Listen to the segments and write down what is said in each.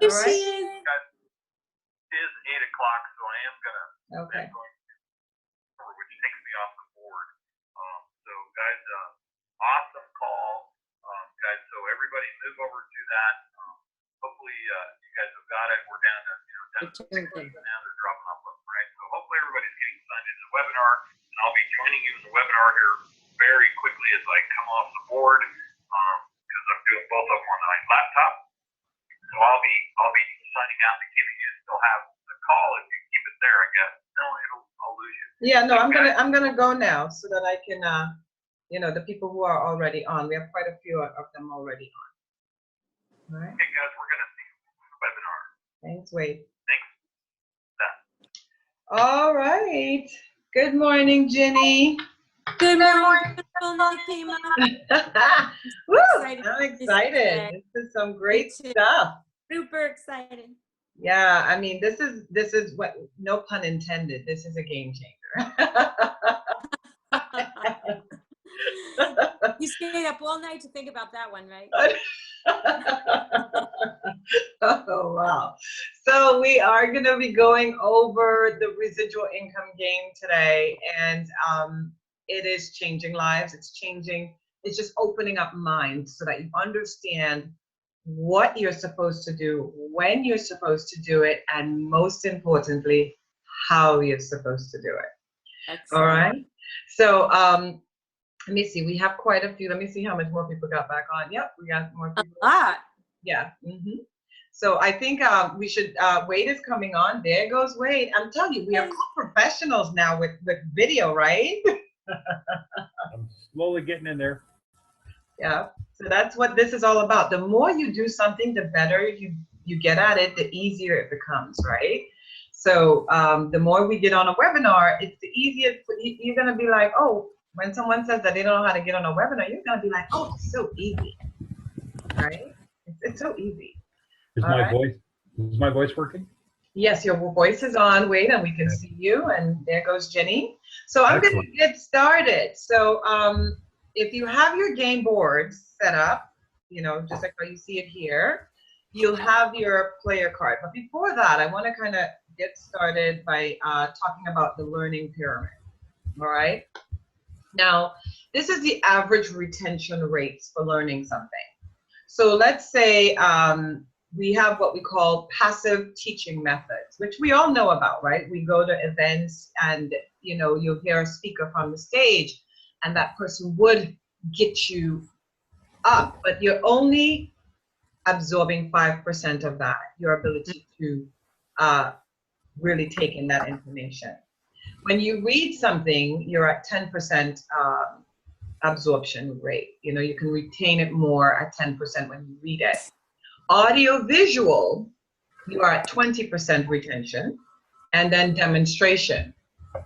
Here she is. Guys, it is 8 o'clock, so I am Okay. going to, which takes me off the board. So guys, awesome call, guys. So everybody move over to that. Hopefully you guys have got it. We're down to down to 6 now. They're dropping off left and right. So hopefully everybody's getting signed into the webinar, and I'll be joining you in the webinar here very quickly as I come off the board, because I'm doing both of them on my laptop. So I'll be signing out and giving you. Still have the call if you keep it there, I guess. No, I'll lose you. Yeah, no, okay. I'm gonna go now so that I can the people who are already on. We have quite a few of them already on. All right. Okay, guys, we're gonna see the webinar. Thanks, Wade. Thanks. All right. Good morning, Ginny. Good morning, Kima. Woo! I'm excited. This is some great stuff. Super excited. Yeah, I mean, this is what, no pun intended. This is a game changer. You stayed up all night to think about that one, right? Oh, wow. So we are going to be going over the residual income game today, and it is changing lives. It's just opening up minds so that you understand what you're supposed to do, when you're supposed to do it, and most importantly, how you're supposed to do it. Excellent. All right. So let me see. We have quite a few. Let me see how much more people got back on. Yep, we got more people. A lot. Yeah. Mm-hmm. So I think we should. Wade is coming on. There goes Wade. I'm telling you, we are professionals now with video, right? I'm slowly getting in there. Yeah. So that's what this is all about. The more you do something, the better you get at it, the easier it becomes, right? So the more we get on a webinar, it's the easiest. You're going to be like, oh, when someone says that they don't know how to get on a webinar, you're going to be like, oh, it's so easy, right? It's so easy. Is my voice working? Yes, your voice is on, Wade, and we can see you, and there goes Jenny. So I'm going to get started. So if you have your game boards set up, just like how you see it here, you'll have your player card. But before that, I want to kind of get started by talking about the learning pyramid, all right? Now, this is the average retention rates for learning something. So let's say we have what we call passive teaching methods, which we all know about, right? We go to events and, you'll hear a speaker from the stage and that person would get you up, but you're only absorbing 5% of that, your ability to really take in that information. When you read something, you're at 10% absorption rate. You can retain it more at 10% when you read it. Audio visual, you are at 20% retention, and then demonstration.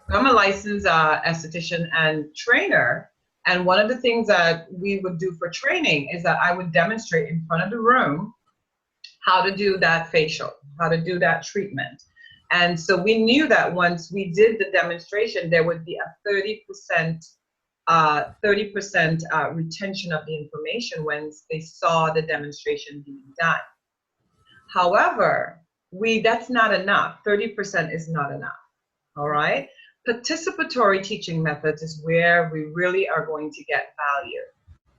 I'm a licensed esthetician and trainer, and one of the things that we would do for training is that I would demonstrate in front of the room how to do that facial, how to do that treatment. And so we knew that once we did the demonstration, there would be a 30% retention of the information when they saw the demonstration being done. However, that's not enough. 30% is not enough. All right. Participatory teaching methods is where we really are going to get value.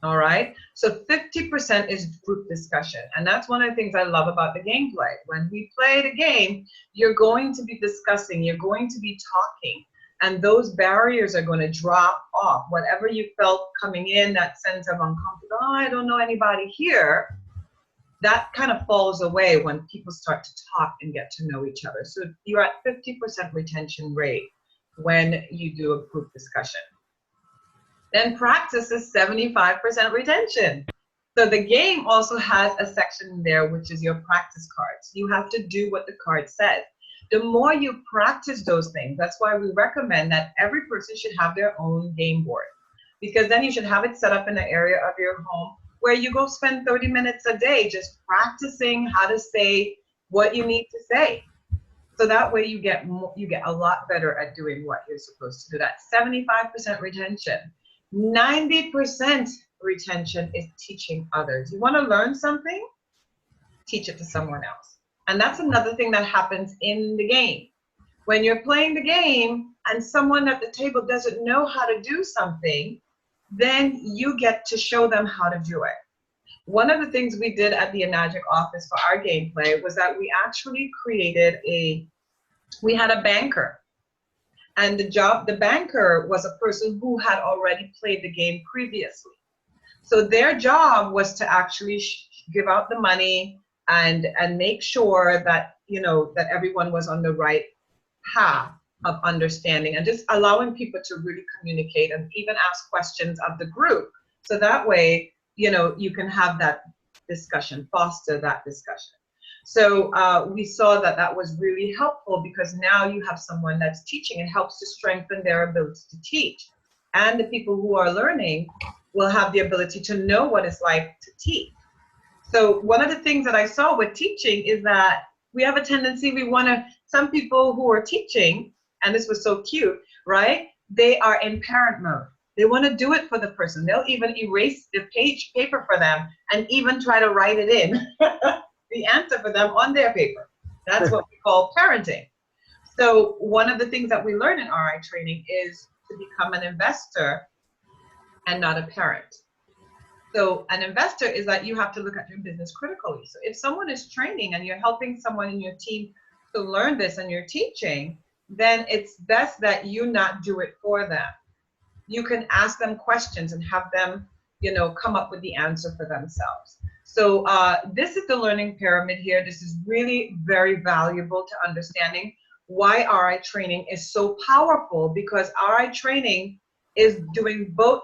All right. So 50% is group discussion. And that's one of the things I love about the gameplay. When we play the game, you're going to be discussing, you're going to be talking, and those barriers are going to drop off. Whatever you felt coming in, that sense of uncomfortable, oh, I don't know anybody here, that kind of falls away when people start to talk and get to know each other. So you're at 50% retention rate when you do a group discussion. Then practice is 75% retention. So the game also has a section in there, which is your practice cards. You have to do what the card says. The more you practice those things, that's why we recommend that every person should have their own game board, because then you should have it set up in an area of your home where you go spend 30 minutes a day just practicing how to say what you need to say. So that way you get a lot better at doing what you're supposed to do. That's 75% retention. 90% retention is teaching others. You want to learn something? Teach it to someone else. And that's another thing that happens in the game. When you're playing the game and someone at the table doesn't know how to do something, then you get to show them how to do it. One of the things we did at the Enagic office for our gameplay was that we actually created we had a banker. And the banker was a person who had already played the game previously. So their job was to actually give out the money and make sure that, that everyone was on the right path of understanding, and just allowing people to really communicate and even ask questions of the group. So that way, you can have that discussion, foster that discussion. So we saw that that was really helpful, because now you have someone that's teaching. It helps to strengthen their ability to teach. And the people who are learning will have the ability to know what it's like to teach. So one of the things that I saw with teaching is that we have a tendency, some people who are teaching, and this was so cute, right? They are in parent mode. They want to do it for the person. They'll even erase the paper for them and even try to write it in, the answer for them on their paper. That's what we call parenting. So one of the things that we learn in RI training is to become an investor and not a parent. So an investor is that you have to look at your business critically. So if someone is training and you're helping someone in your team to learn this and you're teaching, then it's best that you not do it for them. You can ask them questions and have them, come up with the answer for themselves. So this is the learning pyramid here. This is really very valuable to understanding why RI training is so powerful, because RI training is doing both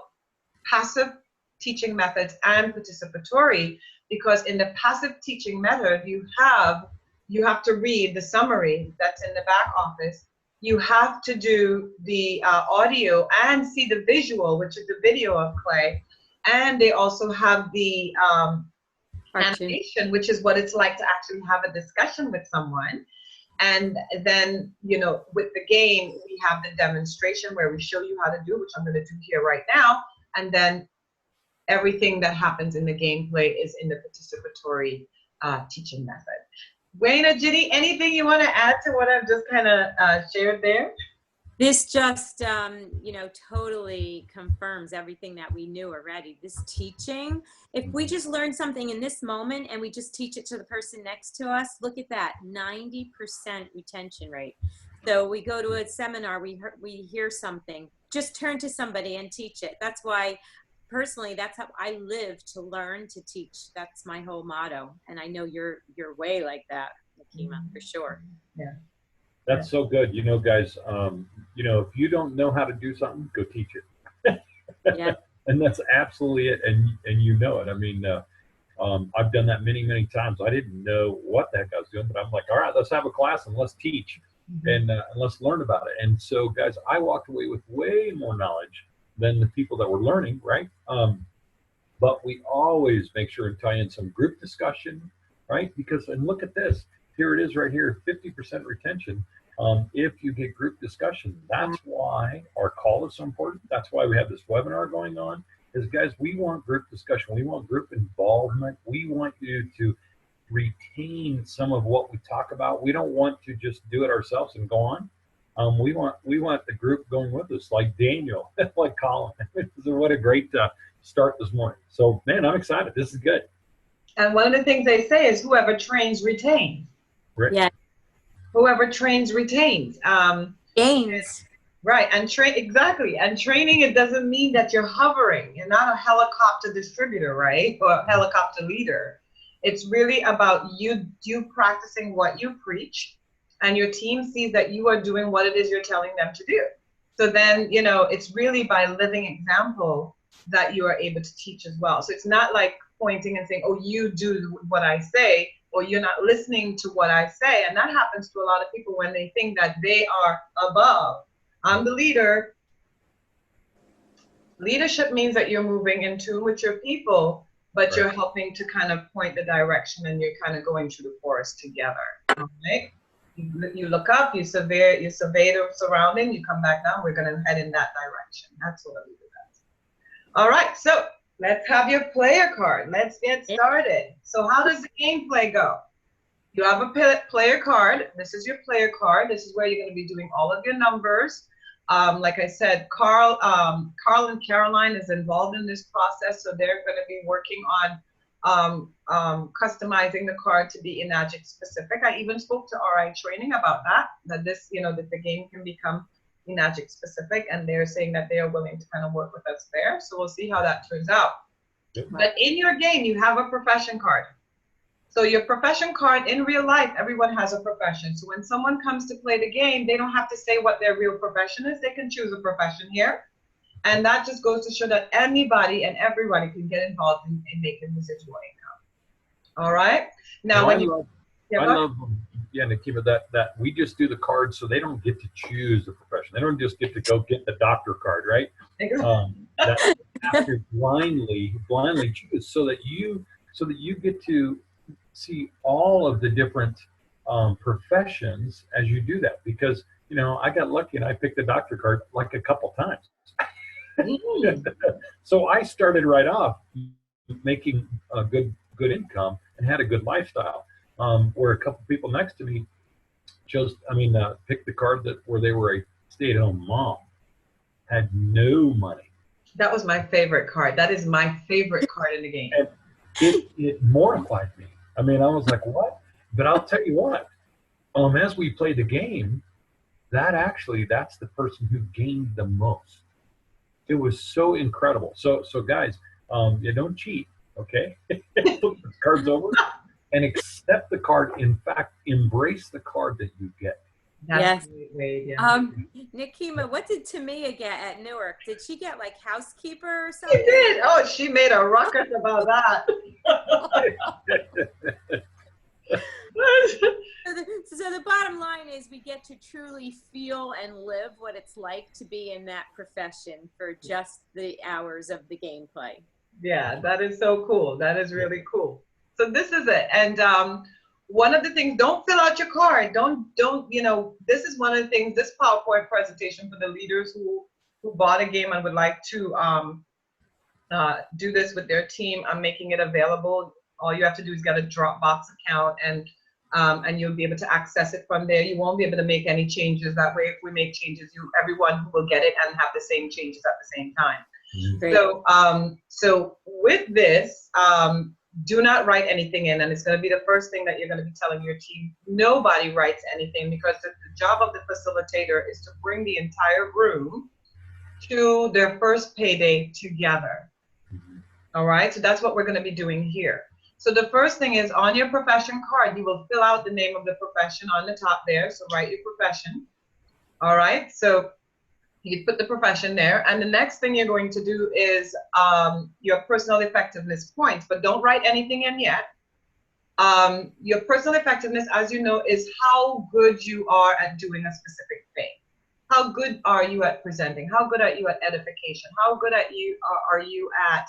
passive teaching methods and participatory, because in the passive teaching method, you have to read the summary that's in the back office. You have to do the audio and see the visual, which is the video of Clay. And they also have the animation, which is what it's like to actually have a discussion with someone. And then, with the game, we have the demonstration where we show you how to do, which I'm going to do here right now. And then everything that happens in the gameplay is in the participatory teaching method. Wayne or Ginny, anything you want to add to what I've just kind of shared there? This just, totally confirms everything that we knew already. This teaching, if we just learn something in this moment and we just teach it to the person next to us, look at that, 90% retention rate. So we go to a seminar, we hear something, just turn to somebody and teach it. That's why, personally, that's how I live, to learn, to teach. That's my whole motto. And I know you're way like that, Nakima, for sure. Yeah. That's so good. Guys, if you don't know how to do something, go teach it. Yeah. And that's absolutely it. And it. I mean, I've done that many, many times. I didn't know what the heck I was doing, but I'm like, all right, let's have a class and let's teach and let's learn about it. And so, guys, I walked away with way more knowledge than the people that were learning, right? But we always make sure to tie in some group discussion, right? And look at this. Here it is right here, 50% retention. If you get group discussion, that's why our call is so important. That's why we have this webinar going on, is guys, we want group discussion. We want group involvement. We want you to retain some of what we talk about. We don't want to just do it ourselves and go on. We want the group going with us, like Daniel, like Colin. So what a great start this morning. So, man, I'm excited. This is good. And one of the things they say is whoever trains retains. Right. Yeah. Whoever trains retains. Gains. Right, exactly. And training, it doesn't mean that you're hovering. You're not a helicopter distributor, right? Or a helicopter leader. It's really about you practicing what you preach, and your team sees that you are doing what it is you're telling them to do. So then, it's really by living example that you are able to teach as well. So it's not like pointing and saying, oh, you do what I say, or you're not listening to what I say. And that happens to a lot of people when they think that they are above. I'm the leader. Leadership means that you're moving in tune with your people, but you're helping to kind of point the direction, and you're kind of going through the forest together. Right? You look up, you survey the surrounding, you come back down, we're going to head in that direction. That's what a leader does. All right, so let's have your player card. Let's get started. So how does the gameplay go? You have a player card. This is your player card. This is where you're going to be doing all of your numbers. Like I said, Carl and Caroline is involved in this process, so they're going to be working on customizing the card to be Enagic specific. I even spoke to RI Training about that this, that the game can become Enagic specific, and they're saying that they are willing to kind of work with us there. So we'll see how that turns out. Yep. But in your game, you have a profession card. So your profession card, in real life, everyone has a profession. So when someone comes to play the game, they don't have to say what their real profession is. They can choose a profession here. And that just goes to show that anybody and everybody can get involved in making residual income. All right? Now, when you... I love Nikema, that we just do the cards so they don't get to choose the profession. They don't just get to go get the doctor card, right? That you have to blindly choose so that you get to see all of the different professions as you do that. Because I got lucky and I picked the doctor card like a couple times. So I started right off making a good income and had a good lifestyle. Where a couple people next to me picked the card where they were a stay-at-home mom, had no money. That was my favorite card. That is my favorite card in the game. And it mortified me. I was like, what? But I'll tell you what, as we played the game, that's the person who gained the most. It was so incredible. So guys, you don't cheat, okay? Flip the cards over and accept the card. In fact, embrace the card that you get. That's a great way, yeah. Nikema, what did Tamia get at Newark? Did she get like housekeeper or something? She did. Oh, she made a ruckus about that. So the bottom line is we get to truly feel and live what it's like to be in that profession for just the hours of the gameplay. Yeah, that is so cool. That is really cool. So this is it. And one of the things, don't fill out your card. Don't, this is one of the things, this PowerPoint presentation for the leaders who bought a game and would like to do this with their team. I'm making it available. All you have to do is get a Dropbox account and you'll be able to access it from there. You won't be able to make any changes. That way, if we make changes, everyone will get it and have the same changes at the same time. Mm-hmm. So with this, do not write anything in, and it's going to be the first thing that you're going to be telling your team. Nobody writes anything, because the job of the facilitator is to bring the entire room to their first payday together. All right, so that's what we're going to be doing here. So the first thing is, on your profession card, you will fill out the name of the profession on the top there. So write your profession. All right, so you put the profession there, and the next thing you're going to do is your personal effectiveness points, but don't write anything in yet. Your personal effectiveness, as you know, is how good you are at doing a specific thing. How good are you at presenting? How good are you at edification? How good are you at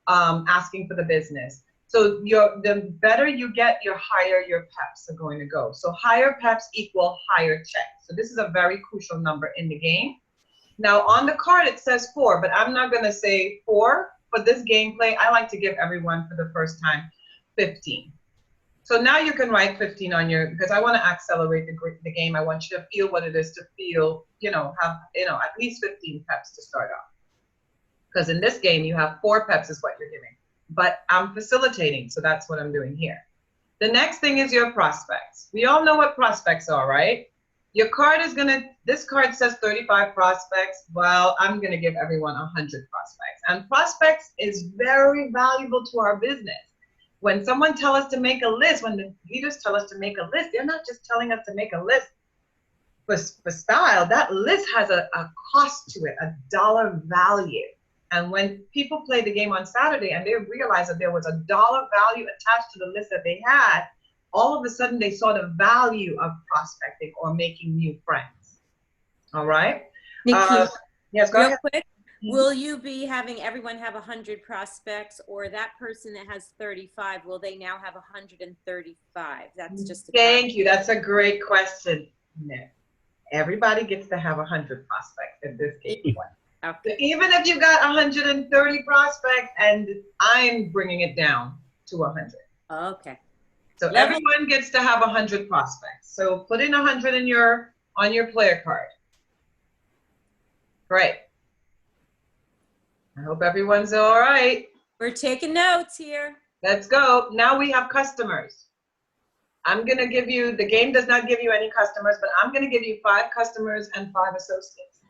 asking for the business? So the better you get, your higher your PEPs are going to go. So higher PEPs equal higher checks. So this is a very crucial number in the game. Now on the card it says 4, but I'm not going to say 4 for this gameplay. I like to give everyone for the first time 15. So now you can write 15 on your, because I want to accelerate the game. I want you to feel what it is to feel, have at least 15 PEPs to start off. Because in this game you have 4 PEPs is what you're giving. But I'm facilitating, so that's what I'm doing here. The next thing is your prospects. We all know what prospects are, right? Your card is this card says 35 prospects. Well, I'm gonna give everyone 100 prospects. And prospects is very valuable to our business. When someone tells us to make a list, when the leaders tell us to make a list, they're not just telling us to make a list for style. That list has a cost to it, a dollar value. And when people play the game on Saturday and they realized that there was a dollar value attached to the list that they had, all of a sudden they saw the value of prospecting or making new friends. All right? Nikki, yes, go ahead. Quick, will you be having everyone have 100 prospects, or that person that has 35, will they now have 135? That's just a Thank you. That's a great question. Everybody gets to have 100 prospects in this game. Okay. Even if you got 130 prospects, and I'm bringing it down to 100. Okay. So everyone gets to have 100 prospects. So put in 100 in on your player card. Great. I hope everyone's all right. We're taking notes here. Let's go. Now we have customers. I'm going to give you, the game does not give you any customers, but I'm going to give you 5 customers and 5 associates.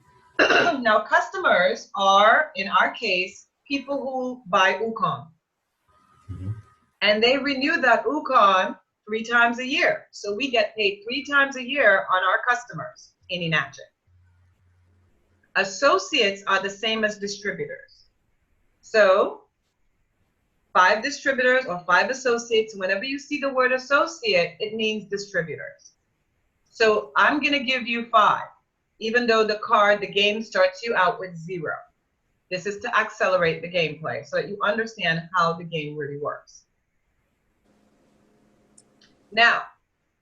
Now, customers are, in our case, people who buy Ukon. And they renew that Ukon 3 times a year. So we get paid 3 times a year on our customers in Enagic. Associates are the same as distributors. So 5 distributors or 5 associates, whenever you see the word associate, it means distributors. So I'm going to give you 5, even though the game starts you out with 0. This is to accelerate the gameplay so that you understand how the game really works. Now,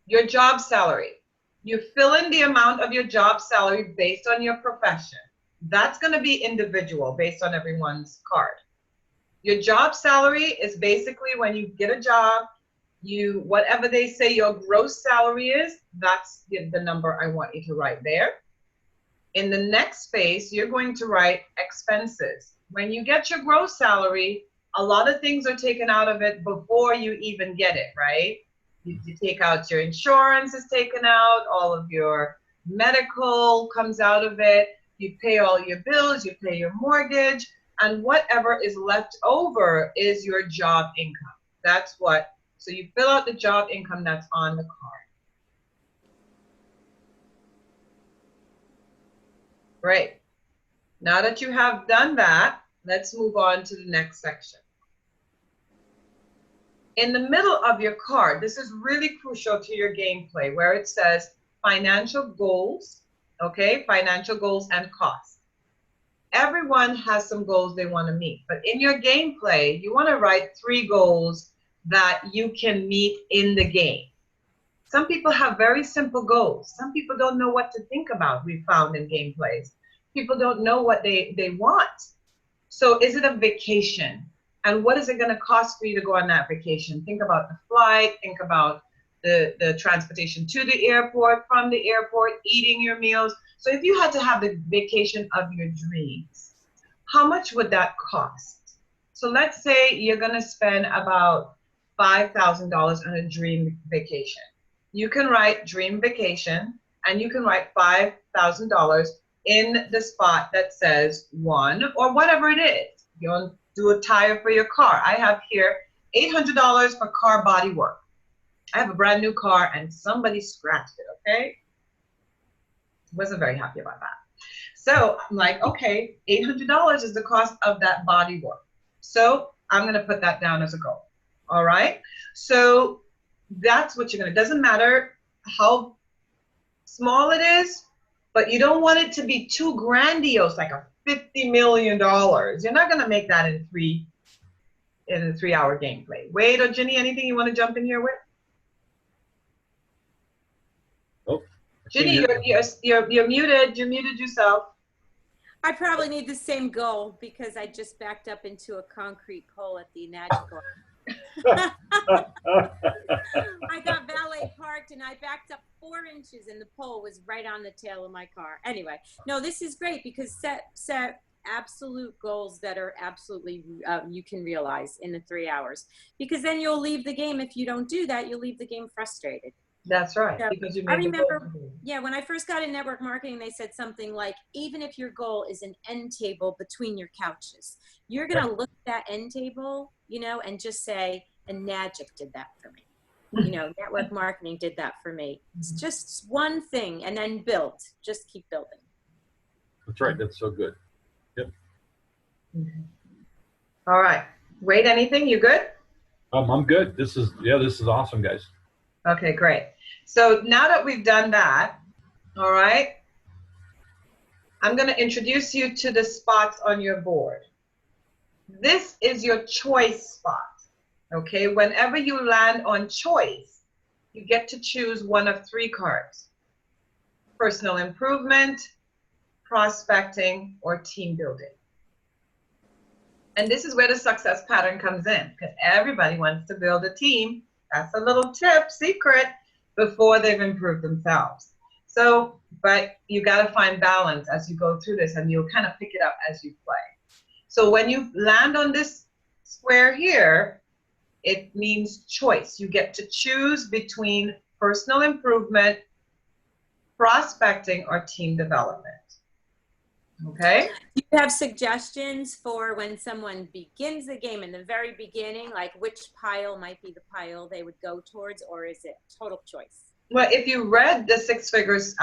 your job salary. You fill in the amount of your job salary based on your profession. That's going to be individual based on everyone's card. Your job salary is basically when you get a job, whatever they say your gross salary is, that's the number I want you to write there. In the next space, you're going to write expenses. When you get your gross salary, a lot of things are taken out of it before you even get it, right? You take out your insurance is taken out, all of your medical comes out of it, you pay all your bills, you pay your mortgage, and whatever is left over is your job income. So you fill out the job income that's on the card. Great. Now that you have done that, let's move on to the next section. In the middle of your card, this is really crucial to your gameplay, where it says financial goals, okay? Financial goals and costs. Everyone has some goals they want to meet, but in your gameplay, you want to write 3 goals that you can meet in the game. Some people have very simple goals. Some people don't know what to think about, we found in gameplays. People don't know what they want. So is it a vacation? And what is it going to cost for you to go on that vacation? Think about the flight, think about the transportation to the airport, from the airport, eating your meals. So if you had to have the vacation of your dreams, how much would that cost? So let's say you're going to spend about $5,000 on a dream vacation. You can write dream vacation, and you can write $5,000 in the spot that says 1 or whatever it is. You want to do a tire for your car. I have here $800 for car body work. I have a brand new car and somebody scratched it, okay? Wasn't very happy about that. So I'm like, okay, $800 is the cost of that body work. So I'm going to put that down as a goal. All right? So that's what you're going to, doesn't matter how small it is, but you don't want it to be too grandiose, like a $50 million. You're not going to make that in a 3-hour gameplay. Wade or Ginny, anything you want to jump in here with? Oh, Ginny, you're muted. You muted yourself. I probably need the same goal because I just backed up into a concrete pole at the Enagic. I got valet parked and I backed up 4 inches and the pole was right on the tail of my car. Anyway, no, this is great because set absolute goals that are absolutely you can realize in the 3 hours, because then you'll leave the game. If you don't do that, you'll leave the game frustrated. That's right. So because you I made remember, yeah, when I first got in network marketing, they said something like, even if your goal is an end table between your couches, you're going to look at that end table, you know, and just say, Enagic did that for me. You know, network marketing did that for me. It's just one thing, and then build. Just keep building. That's right. That's so good. Yep. All right. Wade, anything? You good? I'm good. This is awesome, guys. Okay, great. So now that we've done that, all right, I'm going to introduce you to the spots on your board. This is your choice spot, okay? Whenever you land on choice, you get to choose one of 3 cards: personal improvement, prospecting, or team building. And this is where the success pattern comes in, because everybody wants to build a team That's a little tip, secret, before they've improved themselves. So, but you got to find balance as you go through this, and you'll kind of pick it up as you play. So when you land on this square here, it means choice. You get to choose between personal improvement, prospecting, or team development. Okay? Do you have suggestions for when someone begins the game in the very beginning, like which pile might be the pile they would go towards, or is it total choice? Well, if you read the Six Figures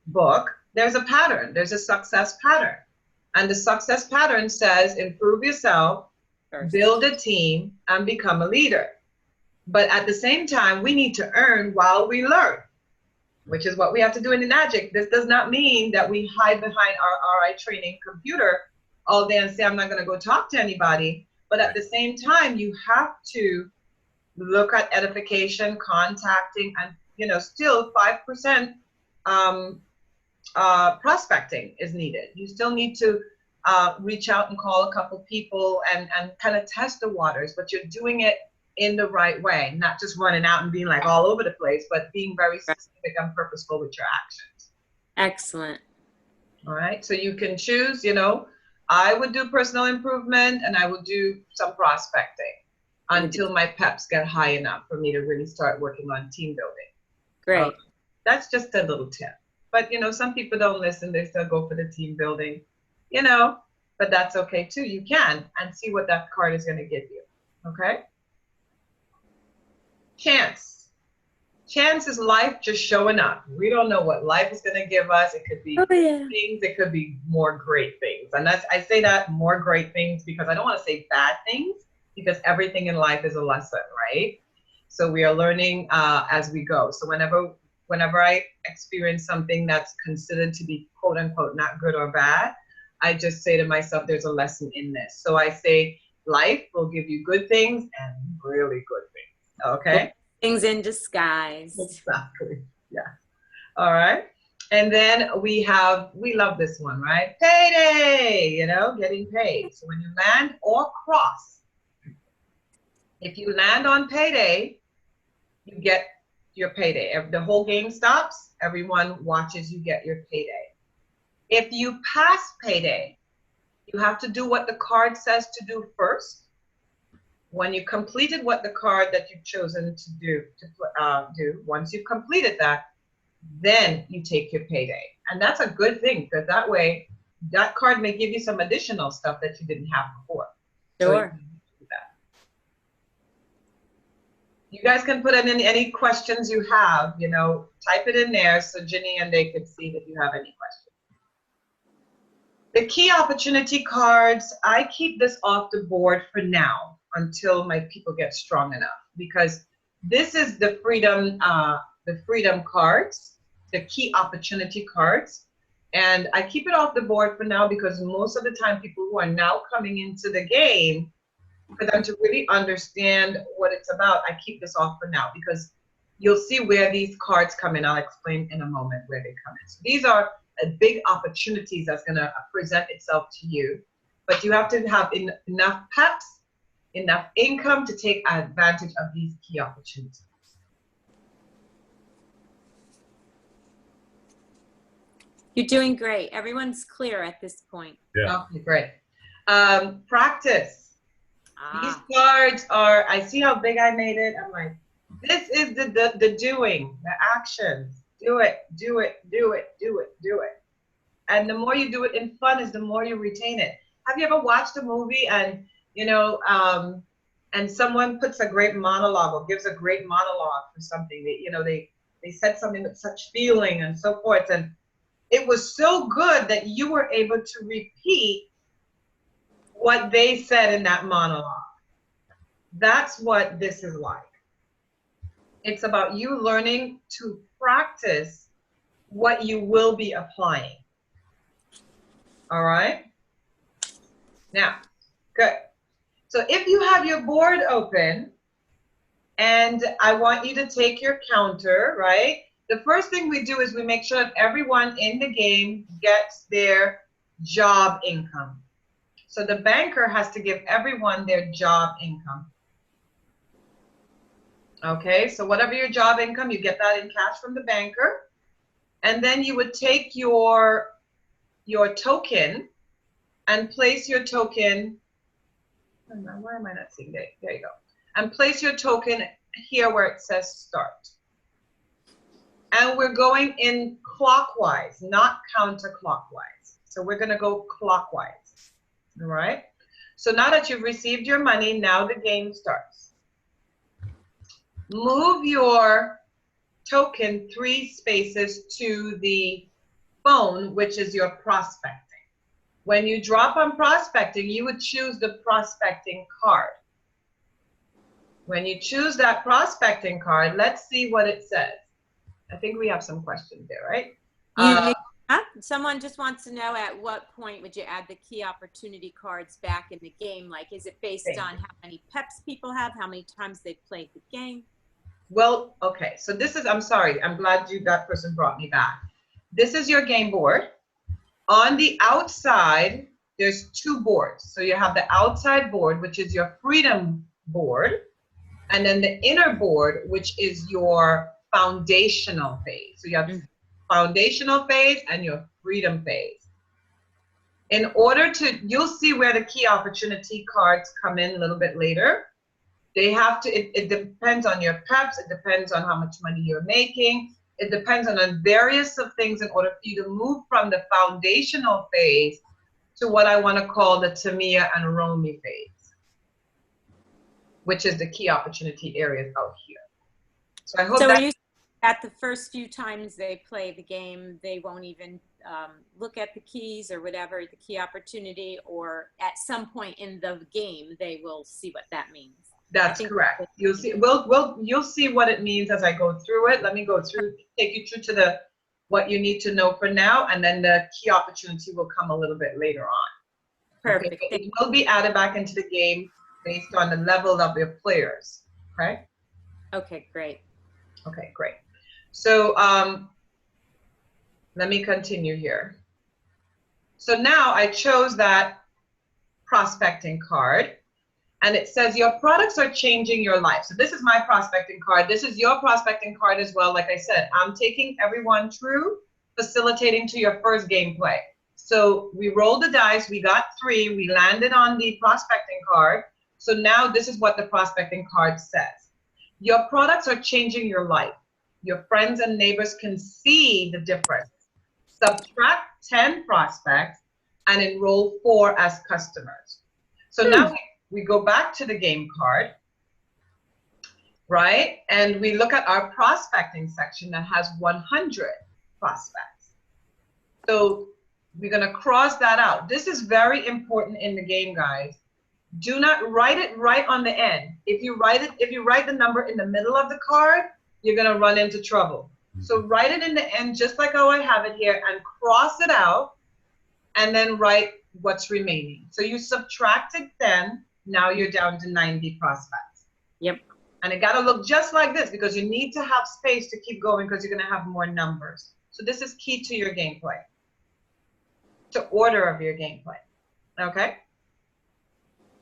book, there's a pattern. There's a success pattern. And the success pattern says improve yourself, First. build a team, and become a leader. But at the same time, we need to earn while we learn, which is what we have to do in the magic. This does not mean that we hide behind our RI training computer all day and say, I'm not going to go talk to anybody. But at the same time, you have to look at edification, contacting, and, you know, still 5% prospecting is needed. You still need to reach out and call a couple people and kind of test the waters, but you're doing it in the right way, not just running out and being like all over the place, but being very specific and purposeful with your actions. Excellent. All right, so you can choose, you know, I would do personal improvement and I would do some prospecting until my peps get high enough for me to really start working on team building. Great. That's just a little tip. But, you know, some people don't listen. They still go for the team building, you know, but that's okay too. You can, and see what that card is going to give you. Okay. Chance. Chance is life just showing up. We don't know what life is going to give us. It could be things. It could be more great things. And I say that more great things because I don't want to say bad things, because everything in life is a lesson, right? So we are learning as we go. So whenever I experience something that's considered to be quote unquote not good or bad, I just say to myself, there's a lesson in this. So I say life will give you good things and really good things. Okay? Things in disguise. Exactly. Yeah. All right. And then we love this one, right? Payday, you know, getting paid. So when you land or cross, if you land on payday, you get your payday. If the whole game stops, everyone watches you get your payday. If you pass payday, you have to do what the card says to do first. When you completed what the card that you've chosen to do, once you've completed that, then you take your payday. And that's a good thing, because that way, that card may give you some additional stuff that you didn't have before. Sure. So you guys can put in any questions you have, you know, type it in there so Ginny and they can see if you have any questions. The key opportunity cards, I keep this off the board for now until my people get strong enough, because this is the freedom cards, the key opportunity cards. And I keep it off the board for now because most of the time people who are now coming into the game, for them to really understand what it's about, I keep this off for now, because you'll see where these cards come in. I'll explain in a moment where they come in. So these are big opportunities that's going to present itself to you, but you have to have enough peps, enough income to take advantage of these key opportunities. You're doing great. Everyone's clear at this point. Yeah. Okay, great. Practice. These cards are, I see how big I made it. I'm like, this is the doing, the actions. Do it, do it, do it, do it, do it. And the more you do it in fun is the more you retain it. Have you ever watched a movie and, you know, and someone puts a great monologue or gives a great monologue for something that, you know, they said something with such feeling and so forth. And it was so good that you were able to repeat what they said in that monologue. That's what this is like. It's about you learning to practice what you will be applying. All right? Now, good. So if you have your board open, and I want you to take your counter, right? The first thing we do is we make sure that everyone in the game gets their job income. So the banker has to give everyone their job income. Okay, so whatever your job income, you get that in cash from the banker. And then you would take your token and place your token, why am I not seeing that? There you go. And place your token here where it says start. And we're going in clockwise, not counterclockwise. So we're going to go clockwise. All right? So now that you've received your money, now the game starts. Move your token 3 spaces to the phone, which is your prospecting. When you drop on prospecting, you would choose the prospecting card. When you choose that prospecting card, let's see what it says. I think we have some questions there, right? Someone just wants to know, at what point would you add the key opportunity cards back in the game? Like, is it based on how many peps people have, how many times they've played the game? Well, okay, so this is, I'm sorry, I'm glad that person brought me back. This is your game board. On the outside, there's 2 boards. So you have the outside board, which is your freedom board, and then the inner board, which is your foundational phase. So you have foundational phase and your freedom phase. In order to, you'll see where the key opportunity cards come in a little bit later. They have to, it depends on your peps, it depends on how much money you're making, it depends on a various of things in order for you to move from the foundational phase to what I want to call the Tamiya and Romy phase, which is the key opportunity areas out here. So I hope so that you, at the first few times they play the game, they won't even look at the keys or whatever, the key opportunity, or at some point in the game, they will see what that means. That's correct. You'll see. You'll see what it means as I go through it. Let me go through, take you through to what you need to know for now, and then the key opportunity will come a little bit later on. Perfect. Okay? It will be added back into the game based on the level of your players. Okay. Okay, great. Okay, great. So let me continue here. So now I chose that prospecting card. And it says your products are changing your life. So this is my prospecting card. This is your prospecting card as well. Like I said, I'm taking everyone through facilitating to your first gameplay. So we rolled the dice, we got 3, we landed on the prospecting card. So now this is what the prospecting card says. Your products are changing your life. Your friends and neighbors can see the difference. Subtract 10 prospects and enroll 4 as customers. So now we go back to the game card, right? And we look at our prospecting section that has 100 prospects. So we're going to cross that out. This is very important in the game, guys. Do not write it right on the end. If you write the number in the middle of the card, you're going to run into trouble. So write it in the end, just like how I have it here, and cross it out, and then write what's remaining. So you subtracted 10. Now you're down to 90 prospects. Yep. And it got to look just like this because you need to have space to keep going because you're going to have more numbers. So this is key to your gameplay, to order of your gameplay. Okay.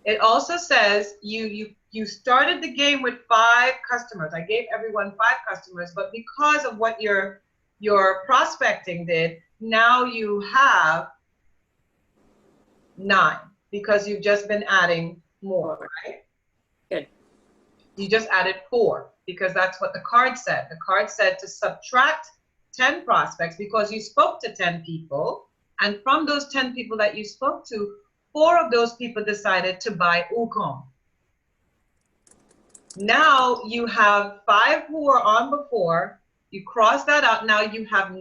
It also says you started the game with 5 customers. I gave everyone 5 customers, but because of what your prospecting did, now you have 9 because you've just been adding more, right? Good. You just added 4 because that's what the card said. The card said to subtract 10 prospects because you spoke to 10 people, and from those 10 people that you spoke to, 4 of those people decided to buy Ukon. Now you have 5 who were on before. You cross that out. Now you have 9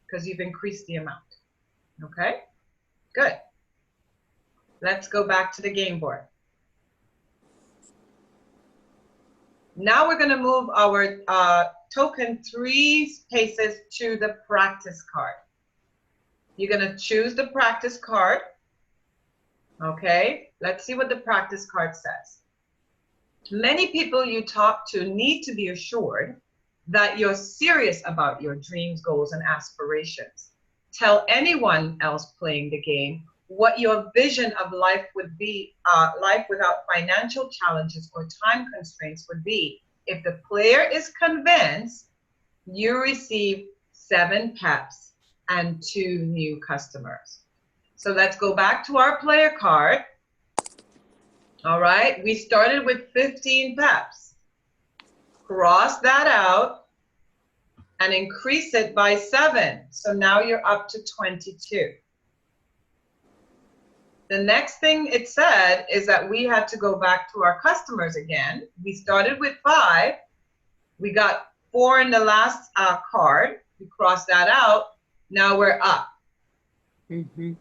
because you've increased the amount. Okay, good. Let's go back to the game board. Now we're going to move our token 3 spaces to the practice card. You're going to choose the practice card. Okay, let's see what the practice card says. Many people you talk to need to be assured that you're serious about your dreams, goals, and aspirations. Tell anyone else playing the game what your vision of life would be, life without financial challenges or time constraints would be. If the player is convinced, you receive 7 peps and 2 new customers. So let's go back to our player card. All right, we started with 15 peps. Cross that out and increase it by 7. So now you're up to 22. The next thing it said is that we had to go back to our customers again. We started with 5. We got 4 in the last card. We crossed that out. Now we're up to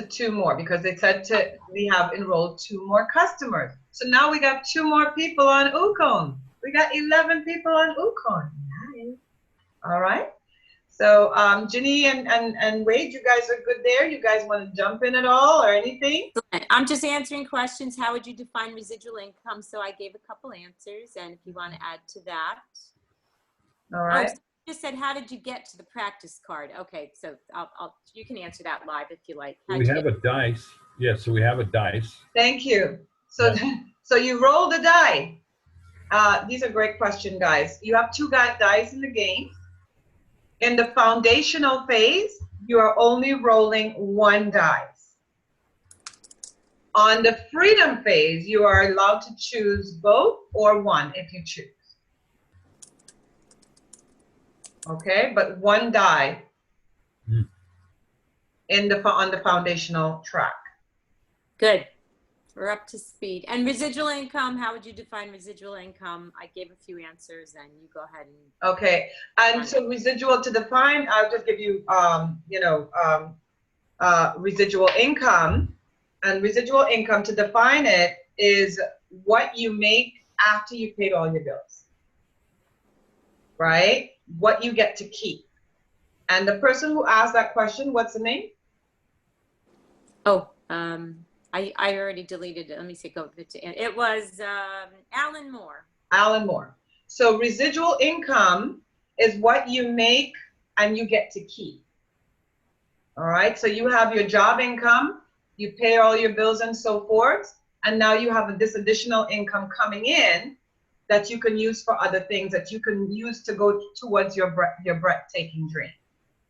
2 more because they said we have enrolled 2 more customers. So now we got 2 more people on Ukon. We got 11 people on Ukon. Nice. All right. So Ginny and Wade, you guys are good there? You guys want to jump in at all or anything? I'm just answering questions. How would you define residual income? So I gave a couple answers, and if you want to add to that. All right. Oh, so you just said, how did you get to the practice card? Okay, so you can answer that live if you like. We have a dice. Yeah, so we have a dice. Thank you. So, so you roll the die. These are great questions, guys. You have 2 dice in the game. In the foundational phase, you are only rolling 1 dice. On the freedom phase, you are allowed to choose both or 1 if you choose. Okay, but 1 die on the foundational track. Good. We're up to speed. And residual income, how would you define residual income? I gave a few answers, and you go ahead and. Okay, and so residual to define, I'll just give you, residual income. And residual income, to define it, is what you make after you paid all your bills, right? What you get to keep. And the person who asked that question, what's the name? Oh, I already deleted it. Let me see. It was Alan Moore. Alan Moore. So residual income is what you make and you get to keep. All right. So you have your job income, you pay all your bills and so forth, and now you have this additional income coming in that you can use for other things, that you can use to go towards your breathtaking dream.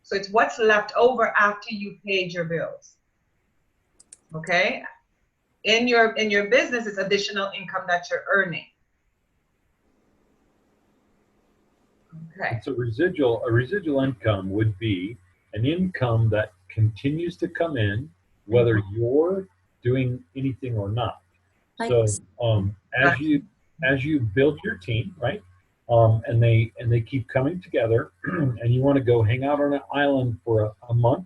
So it's what's left over after you paid your bills. Okay. In your business, it's additional income that you're earning. Okay. So a residual income would be an income that continues to come in whether you're doing anything or not. So as you build your team, right? And they keep coming together, and you want to go hang out on an island for a month.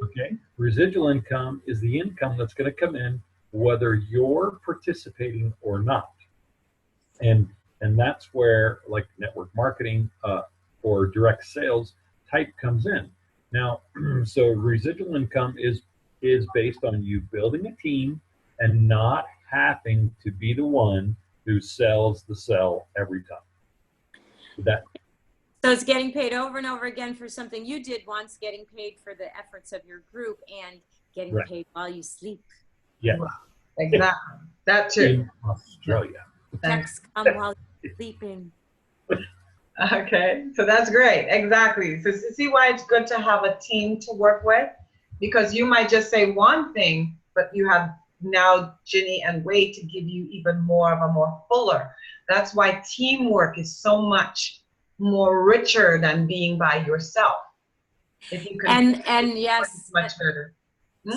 Okay, residual income is the income that's going to come in whether you're participating or not, and that's where like network marketing or direct sales type comes in. Now, so residual income is based on you building a team and not having to be the one who sells the sell every time. So it's getting paid over and over again for something you did once, getting paid for the efforts of your group, and getting paid while you sleep. Yeah. Exactly. That too. In Australia. Checks come while you're sleeping. Okay, so that's great. Exactly. So see why it's good to have a team to work with, because you might just say one thing, but you have now Ginny and Wade to give you even more of a more fuller. That's why teamwork is so much more richer than being by yourself. If you can, and yes, much better.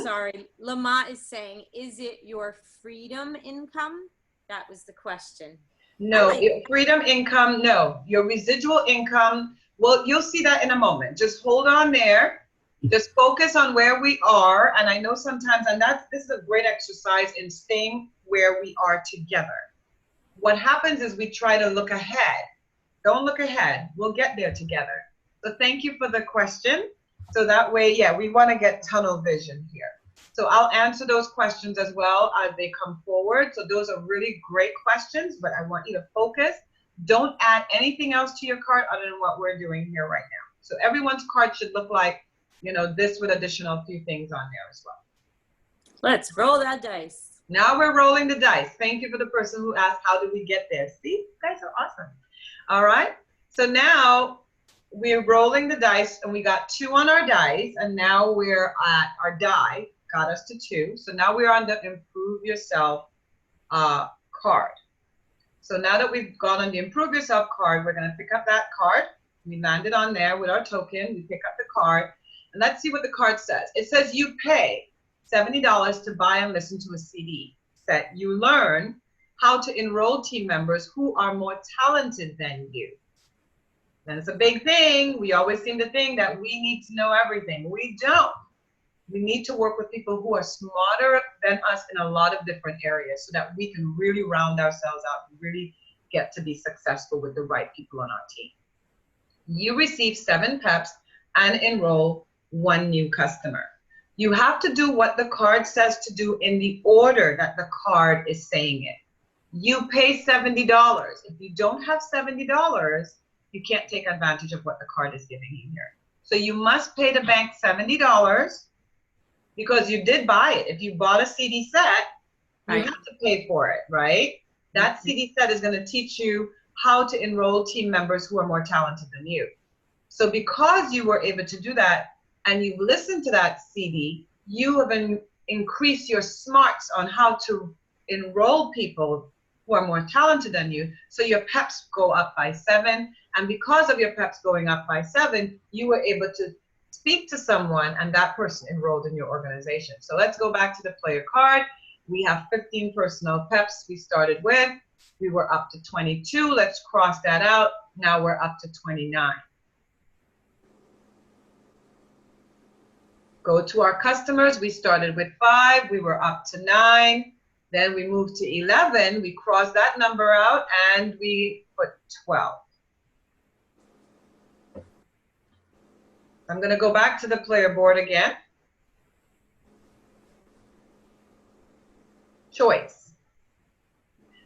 Sorry, Lama is saying, is it your freedom income? That was the question. No, freedom income, no. Your residual income, well, you'll see that in a moment. Just hold on there. Just focus on where we are. And I know sometimes, and this is a great exercise in staying where we are together. What happens is we try to look ahead. Don't look ahead. We'll get there together. So thank you for the question. So that way, yeah, we want to get tunnel vision here. So I'll answer those questions as well as they come forward. So those are really great questions, but I want you to focus. Don't add anything else to your card other than what we're doing here right now. So everyone's card should look like, you know, this with additional few things on there as well. Let's roll that dice. Now we're rolling the dice. Thank you for the person who asked, how did we get there? See, you guys are awesome. All right. So now we're rolling the dice and we got 2 on our dice, and now we're at our die, got us to 2. So now we're on the Improve Yourself card. So now that we've gone on the Improve Yourself card, we're going to pick up that card. We landed on there with our token. We pick up the card, and let's see what the card says. It says you pay $70 to buy and listen to a CD set. You learn how to enroll team members who are more talented than you. And it's a big thing. We always seem to think that we need to know everything. We don't. We need to work with people who are smarter than us in a lot of different areas so that we can really round ourselves out and really get to be successful with the right people on our team. You receive 7 peps and enroll 1 new customer. You have to do what the card says to do in the order that the card is saying it. You pay $70. If you don't have $70, you can't take advantage of what the card is giving you here. So you must pay the bank $70 because you did buy it. If you bought a CD set, you have to pay for it, right? That CD set is going to teach you how to enroll team members who are more talented than you. So because you were able to do that and you've listened to that CD, you have increased your smarts on how to enroll people who are more talented than you. So your peps go up by 7. And because of your peps going up by 7, you were able to speak to someone and that person enrolled in your organization. So let's go back to the player card. We have 15 personal peps we started with. We were up to 22. Let's cross that out. Now we're up to 29. Go to our customers. We started with 5. We were up to 9. Then we moved to 11. We crossed that number out and we put 12. I'm going to go back to the player board again. Choice.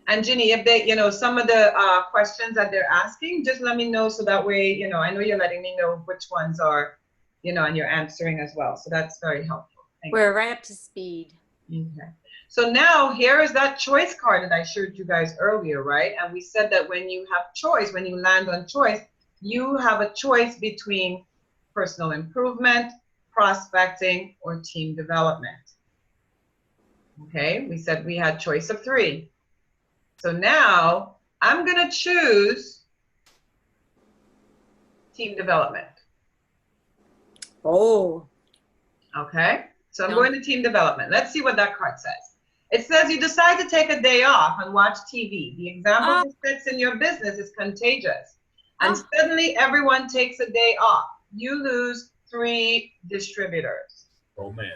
And Ginny, if they, some of the questions that they're asking, just let me know so that way, I know you're letting me know which ones are, and you're answering as well. So that's very helpful. We're right up to speed. Okay. So now here is that choice card that I showed you guys earlier, right? And we said that when you have choice, when you land on choice, you have a choice between personal improvement, prospecting, or team development. Okay, we said we had choice of 3. So now I'm going to choose team development. Oh. Okay, so I'm going to team development. Let's see what that card says. It says you decide to take a day off and watch TV. The example this sets in your business is contagious. And suddenly everyone takes a day off. You lose 3 distributors. Oh, man.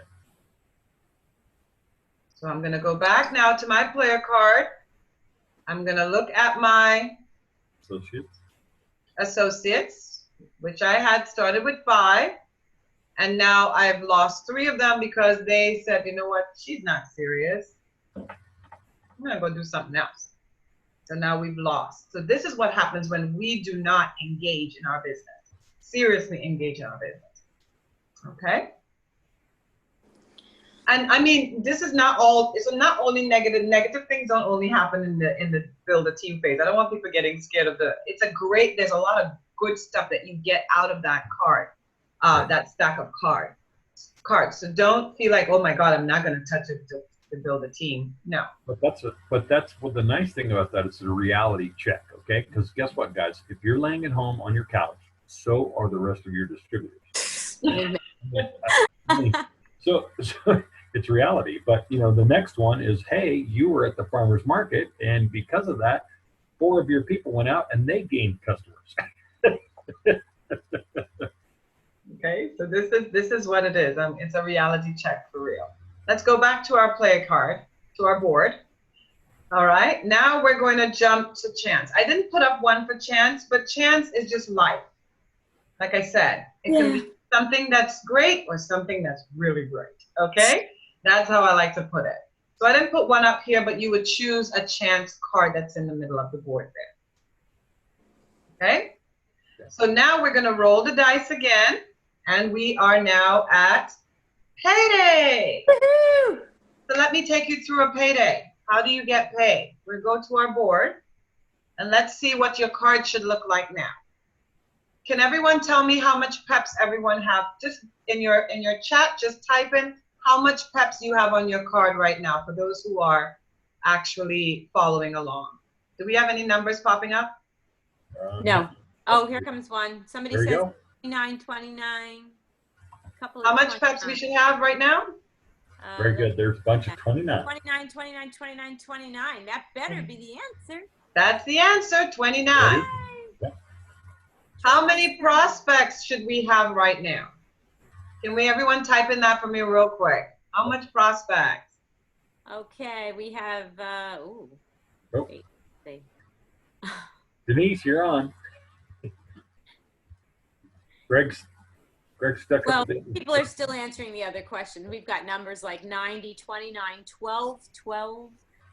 So I'm going to go back now to my player card. I'm going to look at my associates, which I had started with 5. And now I've lost 3 of them because they said, you know what, she's not serious. I'm going to go do something else. So now we've lost. So this is what happens when we do not engage in our business. Seriously engage in our business. Okay? And I mean, this is not all, it's not only negative. Negative things don't only happen in the build a team phase. I don't want people getting scared of it's a great, there's a lot of good stuff that you get out of that card, that stack of cards. So don't feel like, oh my God, I'm not going to touch it to build a team. No. But that's what the nice thing about that is a reality check, okay? Because guess what, guys? If you're laying at home on your couch, so are the rest of your distributors. So it's reality. But the next one is, hey, you were at the farmer's market, and because of that, 4 of your people went out and they gained customers. Okay, so this is what it is. It's a reality check for real. Let's go back to our play card, to our board. All right, now we're going to jump to chance. I didn't put up 1 for chance, but chance is just life. Like I said, it can be something that's great or something that's really great. Okay, that's how I like to put it. So I didn't put 1 up here, but you would choose a chance card that's in the middle of the board there. Okay, so now we're going to roll the dice again, and we are now at payday. Woohoo! So let me take you through a payday. How do you get paid? We'll go to our board and let's see what your card should look like now. Can everyone tell me how much peps everyone have? Just in your chat, just type in how much peps you have on your card right now for those who are actually following along. Do we have any numbers popping up? No. Oh, here comes one. Somebody There you says go. 29, 29. Couple of How much peps we 29. should have right now? Very good. There's a bunch of 29. 29, 29, 29, 29. That better be the answer. That's the answer, 29. Ready? Yeah. How many prospects should we have right now? Can we everyone type in that for me real quick? How much prospects? Okay, we have, ooh. Oh. Wait, see. Denise, you're on. Greg's stuck Well, up there. people are still answering the other question. We've got numbers like 90, 29, 12, 12,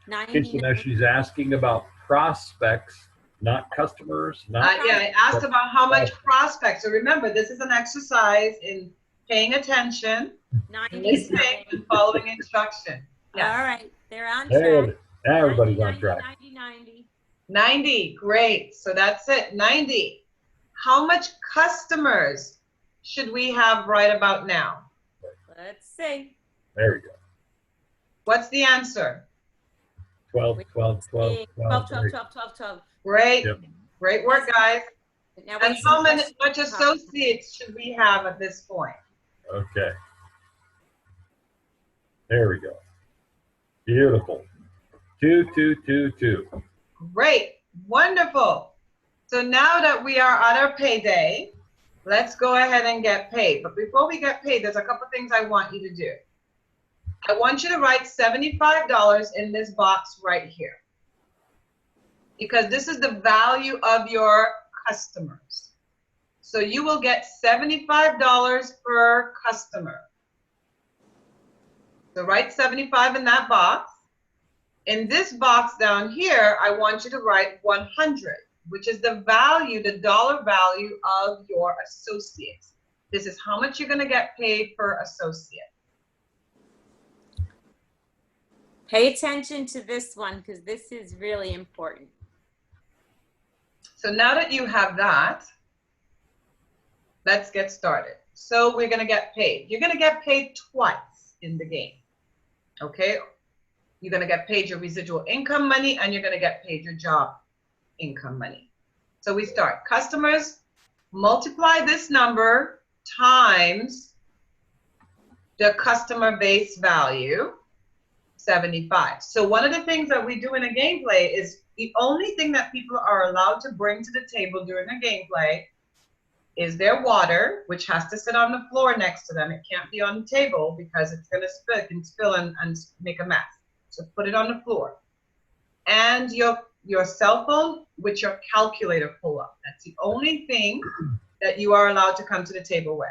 90. So now she's asking about prospects, not customers, not. Yeah, I asked about how much prospects. So remember, this is an exercise in paying attention, 90. listening, and following instruction. Yeah. All right, they're on There, track. now everybody's 90, on track. 90, 90. 90, great. So that's it, 90. How much customers should we have right about now? Let's see. There we go. What's the answer? 12, 12, 12, 12, 12, 12. 12, 12, 12. Great, Yep. great work, guys. Now, And wait, how some much questions- associates should we have at this point? Okay. There we go. Beautiful. 2, 2, 2, 2. Great, wonderful. So now that we are on our payday, let's go ahead and get paid. But before we get paid, there's a couple things I want you to do. I want you to write $75 in this box right here, because this is the value of your customers. So you will get $75 per customer. So write 75 in that box. In this box down here, I want you to write 100, which is the value, the dollar value of your associates. This is how much you're going to get paid per associate. Pay attention to this one because this is really important. So now that you have that, let's get started. So we're going to get paid. You're going to get paid twice in the game. Okay? You're going to get paid your residual income money and you're going to get paid your job income money. So we start. Customers, multiply this number times the customer base value, 75. So one of the things that we do in a gameplay is the only thing that people are allowed to bring to the table during a gameplay is their water, which has to sit on the floor next to them. It can't be on the table because it's going to spill, it can spill and make a mess. So put it on the floor. And your cell phone with your calculator pull up. That's the only thing that you are allowed to come to the table with.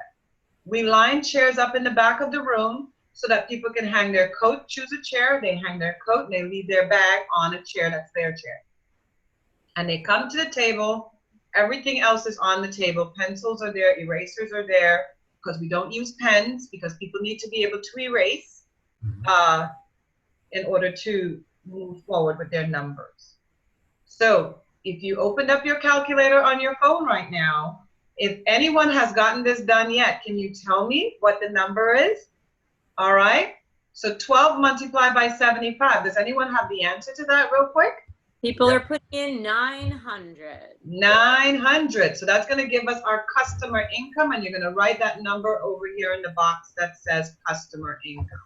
We line chairs up in the back of the room so that people can hang their coat, choose a chair, they hang their coat, and they leave their bag on a chair that's their chair. And they come to the table, everything else is on the table. Pencils are there, erasers are there, because we don't use pens, because people need to be able to erase in order to move forward with their numbers. So if you opened up your calculator on your phone right now, if anyone has gotten this done yet, can you tell me what the number is? All right. So 12 multiplied by 75. Does anyone have the answer to that real quick? People are putting in 900. 900. So that's going to give us our customer income, and you're going to write that number over here in the box that says customer income.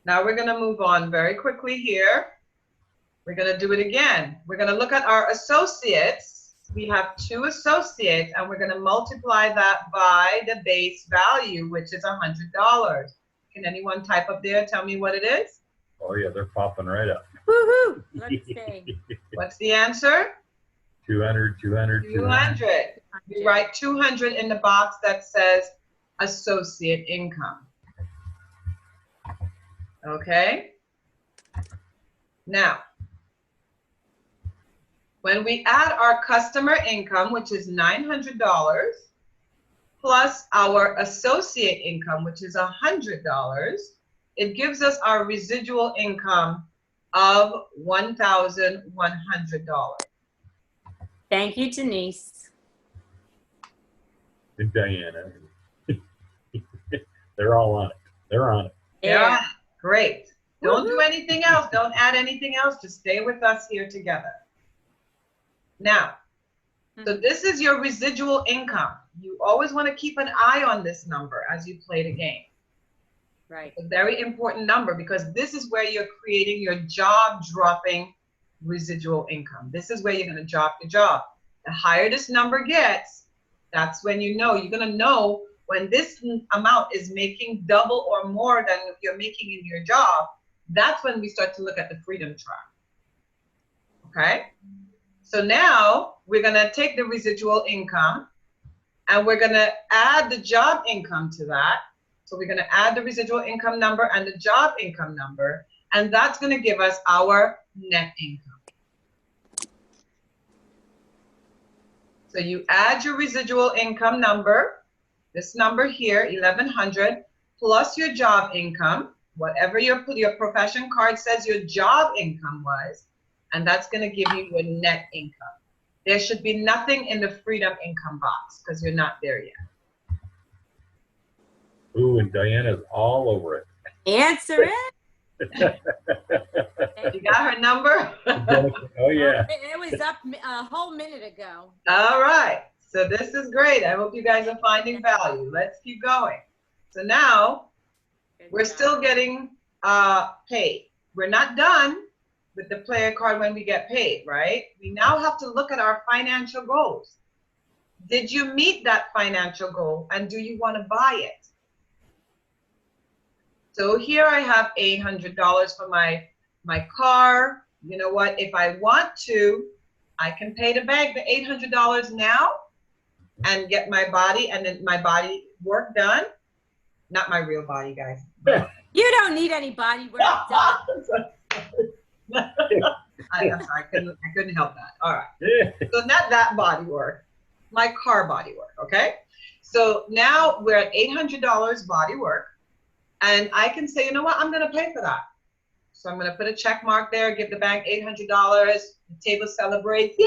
Now we're going to move on very quickly here. We're going to do it again. We're going to look at our associates. We have 2 associates, and we're going to multiply that by the base value, which is $100. Can anyone type up there? Tell me what it is. Oh yeah, they're popping right up. Woohoo! Let's see. What's the answer? 200, 200, 200. You write 200 in the box that says associate income. Okay. Now, when we add our customer income, which is $900, plus our associate income, which is $100, it gives us our residual income of $1,100. Thank you, Denise. And Diana. They're all on it. They're on it. Yeah, great. Don't do anything else. Don't add anything else. Just stay with us here together. Now, so this is your residual income. You always want to keep an eye on this number as you play the game. Right. It's a very important number because this is where you're creating your job-dropping residual income. This is where you're going to drop your job. The higher this number gets, that's when you know. You're going to know when this amount is making double or more than you're making in your job. That's when we start to look at the freedom track. Okay? So now we're going to take the residual income and we're going to add the job income to that. So we're going to add the residual income number and the job income number, and that's going to give us our net income. So you add your residual income number, this number here, 1,100, plus your job income, whatever your profession card says your job income was, and that's going to give you your net income. There should be nothing in the freedom income box because you're not there yet. Ooh, and Diana's all over it. Answer it. You got her number? Oh, yeah. It was up a whole minute ago. All right. So this is great. I hope you guys are finding value. Let's keep going. So now we're still getting paid. We're not done with the player card when we get paid, right? We now have to look at our financial goals. Did you meet that financial goal and do you want to buy it? So here I have $800 for my car. You know what? If I want to, I can pay the bank the $800 now and get my body and then my body work done. Not my real body, guys. You don't need any body work done. I'm sorry, I couldn't help that. All right. So not that body work, my car body work, okay? So now we're at $800 body work. And I can say, you know what, I'm going to pay for that. So I'm going to put a check mark there, give the bank $800. The table celebrates. Yay!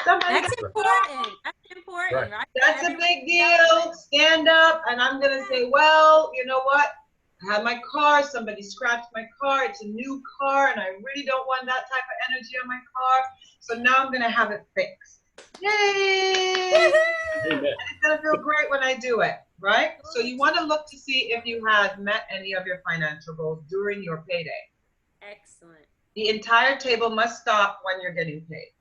Somebody That's important. That's important, right? That's a big deal. Stand up. And I'm going to say, well, you know what? I have my car. Somebody scratched my car. It's a new car. And I really don't want that type of energy on my car. So now I'm going to have it fixed. Yay! And it's going to feel great when I do it. Right? So you want to look to see if you have met any of your financial goals during your payday. Excellent. The entire table must stop when you're getting paid.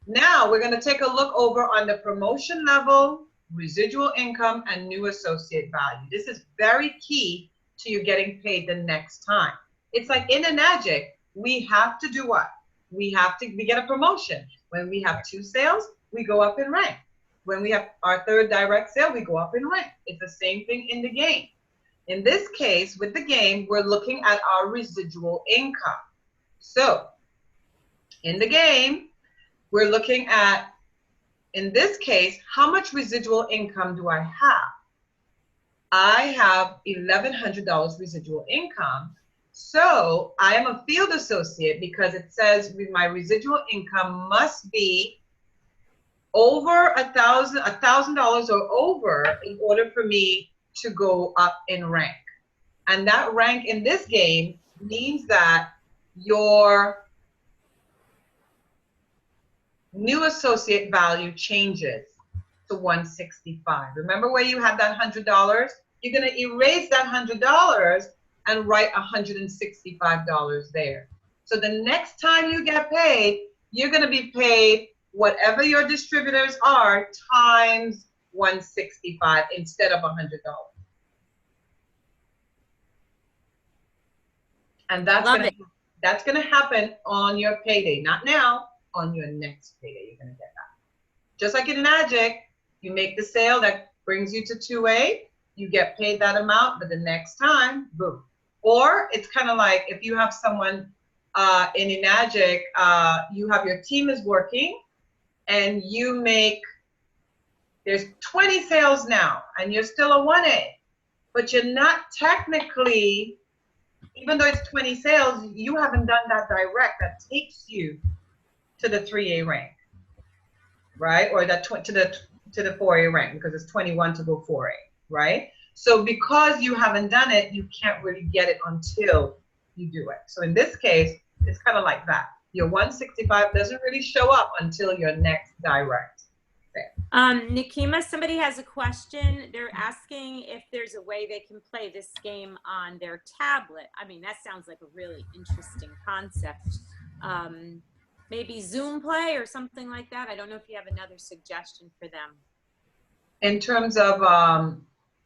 Now we're going to take a look over on the promotion level, residual income, and new associate value. This is very key to you getting paid the next time. It's like in a magic, we have to do what? We get a promotion. When we have 2 sales, we go up in rank. When we have our 3rd direct sale, we go up in rank. It's the same thing in the game. In this case, with the game, we're looking at our residual income. So, in the game, we're looking at, in this case, how much residual income do I have? I have $1,100 residual income. So, I am a field associate because it says my residual income must be over $1,000 or over in order for me to go up in rank. And that rank in this game means that your new associate value changes to 165. Remember where you had that $100? You're going to erase that $100 and write $165 there. So the next time you get paid, you're going to be paid whatever your distributors are times 165 instead of $100. And that's going to happen on your payday. Not now, on your next payday, you're going to get that. Just like in Magic, you make the sale that brings you to 2A, you get paid that amount, but the next time, boom. Or it's kind of like if you have someone in Magic, you have your team is working, and you make There's 20 sales now, and you're still a 1A, but you're not technically, even though it's 20 sales, you haven't done that direct that takes you to the 3A rank, right? Or that to the 4A rank, because it's 21 to go 4A, right? So because you haven't done it, you can't really get it until you do it. So in this case, it's kind of like that. Your 165 doesn't really show up until your next direct sale. Nikema, somebody has a question. They're asking if there's a way they can play this game on their tablet. I mean, that sounds like a really interesting concept. Maybe Zoom play or something like that. I don't know if you have another suggestion for them. In terms of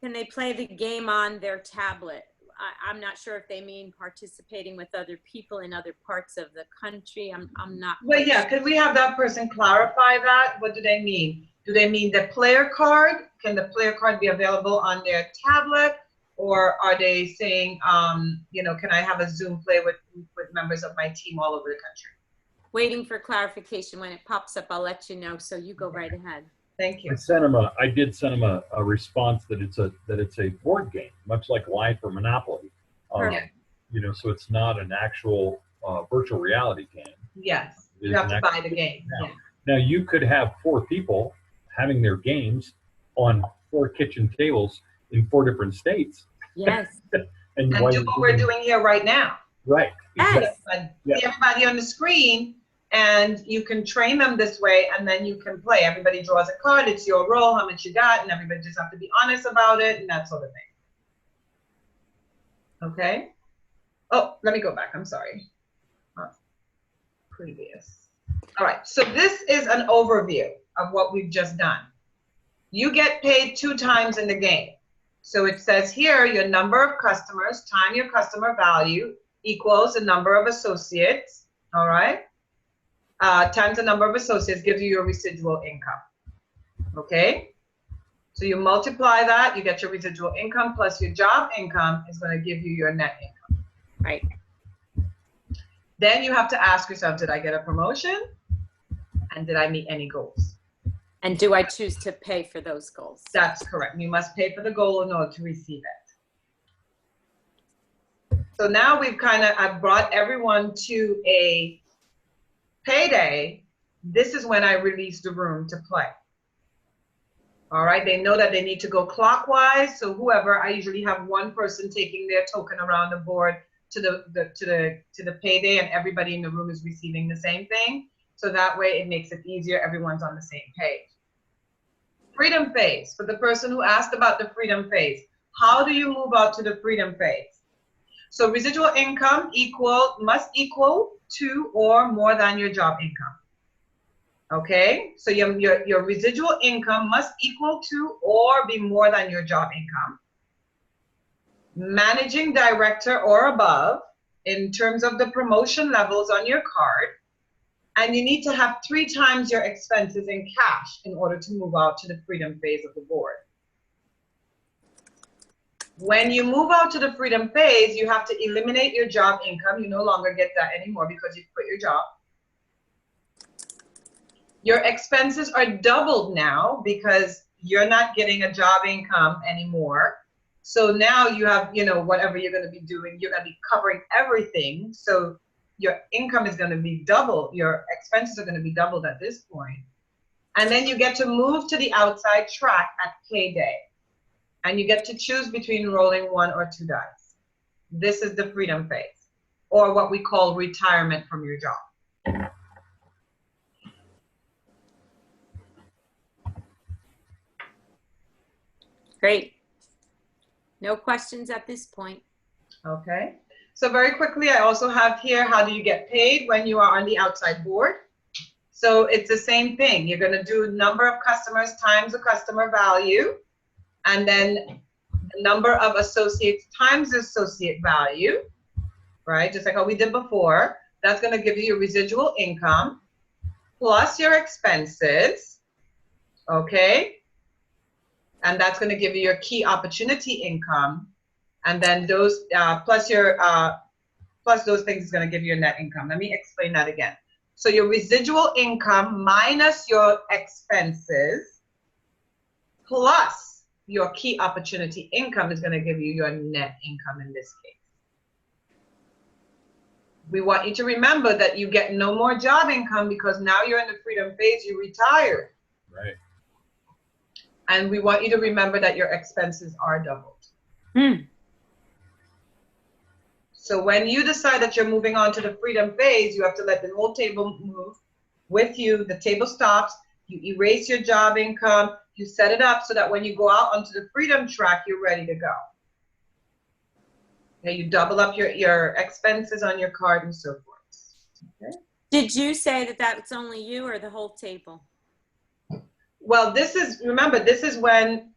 can they play the game on their tablet? I'm not sure if they mean participating with other people in other parts of the country. I'm not. Well, yeah, could we have that person clarify that? What do they mean? Do they mean the player card? Can the player card be available on their tablet? Or are they saying, you know, can I have a Zoom play with members of my team all over the country? Waiting for clarification. When it pops up, I'll let you know. So you go right ahead. Thank you. I did send him a response that it's a board game, much like Life or Monopoly. You know, so it's not an actual virtual reality game. Yes, you have to buy the game. Now you could have 4 people having their games on 4 kitchen tables in 4 different states. Yes. and do what we're doing here right now. Right. Yes. See everybody on the screen. And you can train them this way, and then you can play. Everybody draws a card. It's your role, how much you got, and everybody just have to be honest about it and that sort of thing. Okay? Oh, let me go back. I'm sorry. Previous. All right. So this is an overview of what we've just done. You get paid 2 times in the game. So it says here your number of customers times your customer value equals the number of associates. All right? Times the number of associates gives you your residual income. Okay? So you multiply that, you get your residual income plus your job income is going to give you your net income. Right. Then you have to ask yourself, did I get a promotion? And did I meet any goals? And do I choose to pay for those goals? That's correct. You must pay for the goal in order to receive it. So now I've brought everyone to a payday. This is when I release the room to play. All right, they know that they need to go clockwise. So whoever, I usually have one person taking their token around the board to the payday, and everybody in the room is receiving the same thing. So that way it makes it easier. Everyone's on the same page. Freedom phase. For the person who asked about the freedom phase, how do you move out to the freedom phase? So residual income must equal to or more than your job income. Okay, so your residual income must equal to or be more than your job income. Managing director or above in terms of the promotion levels on your card. And you need to have 3 times your expenses in cash in order to move out to the freedom phase of the board. When you move out to the freedom phase, you have to eliminate your job income. You no longer get that anymore because you've quit your job. Your expenses are doubled now because you're not getting a job income anymore. So now you have, you know, whatever you're going to be doing, you're going to be covering everything. So your income is going to be doubled. Your expenses are going to be doubled at this point. And then you get to move to the outside track at payday. And you get to choose between rolling 1 or 2 dice. This is the freedom phase, or what we call retirement from your job. Great. No questions at this point. Okay. So very quickly, I also have here, how do you get paid when you are on the outside board? So it's the same thing. You're going to do number of customers times the customer value. And then the number of associates times the associate value, right? Just like how we did before. That's going to give you your residual income plus your expenses, okay? And that's going to give you your key opportunity income. And then those, plus those things is going to give you your net income. Let me explain that again. So your residual income minus your expenses plus your key opportunity income is going to give you your net income in this case. We want you to remember that you get no more job income because now you're in the freedom phase, you retired. Right. And we want you to remember that your expenses are doubled. So when you decide that you're moving on to the freedom phase, you have to let the whole table move with you. The table stops. You erase your job income. You set it up so that when you go out onto the freedom track, you're ready to go. Okay, you double up your expenses on your card and so forth. Okay. Did you say that that's only you or the whole table? Well, this is, remember, this is when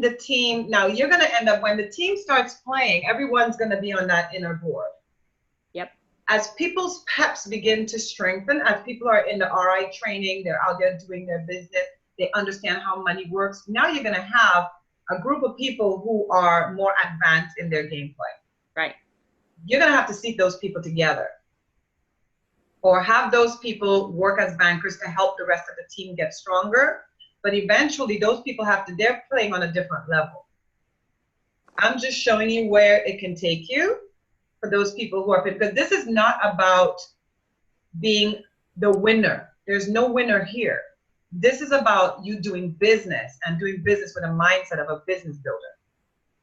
the team, now you're going to end up, when the team starts playing, everyone's going to be on that inner board. Yep. As people's peps begin to strengthen, as people are in the RI training, they're out there doing their business, they understand how money works. Now you're going to have a group of people who are more advanced in their gameplay. Right. You're going to have to seat those people together, or have those people work as bankers to help the rest of the team get stronger. But eventually those people they're playing on a different level. I'm just showing you where it can take you for those people who are, because this is not about being the winner. There's no winner here. This is about you doing business and doing business with a mindset of a business builder.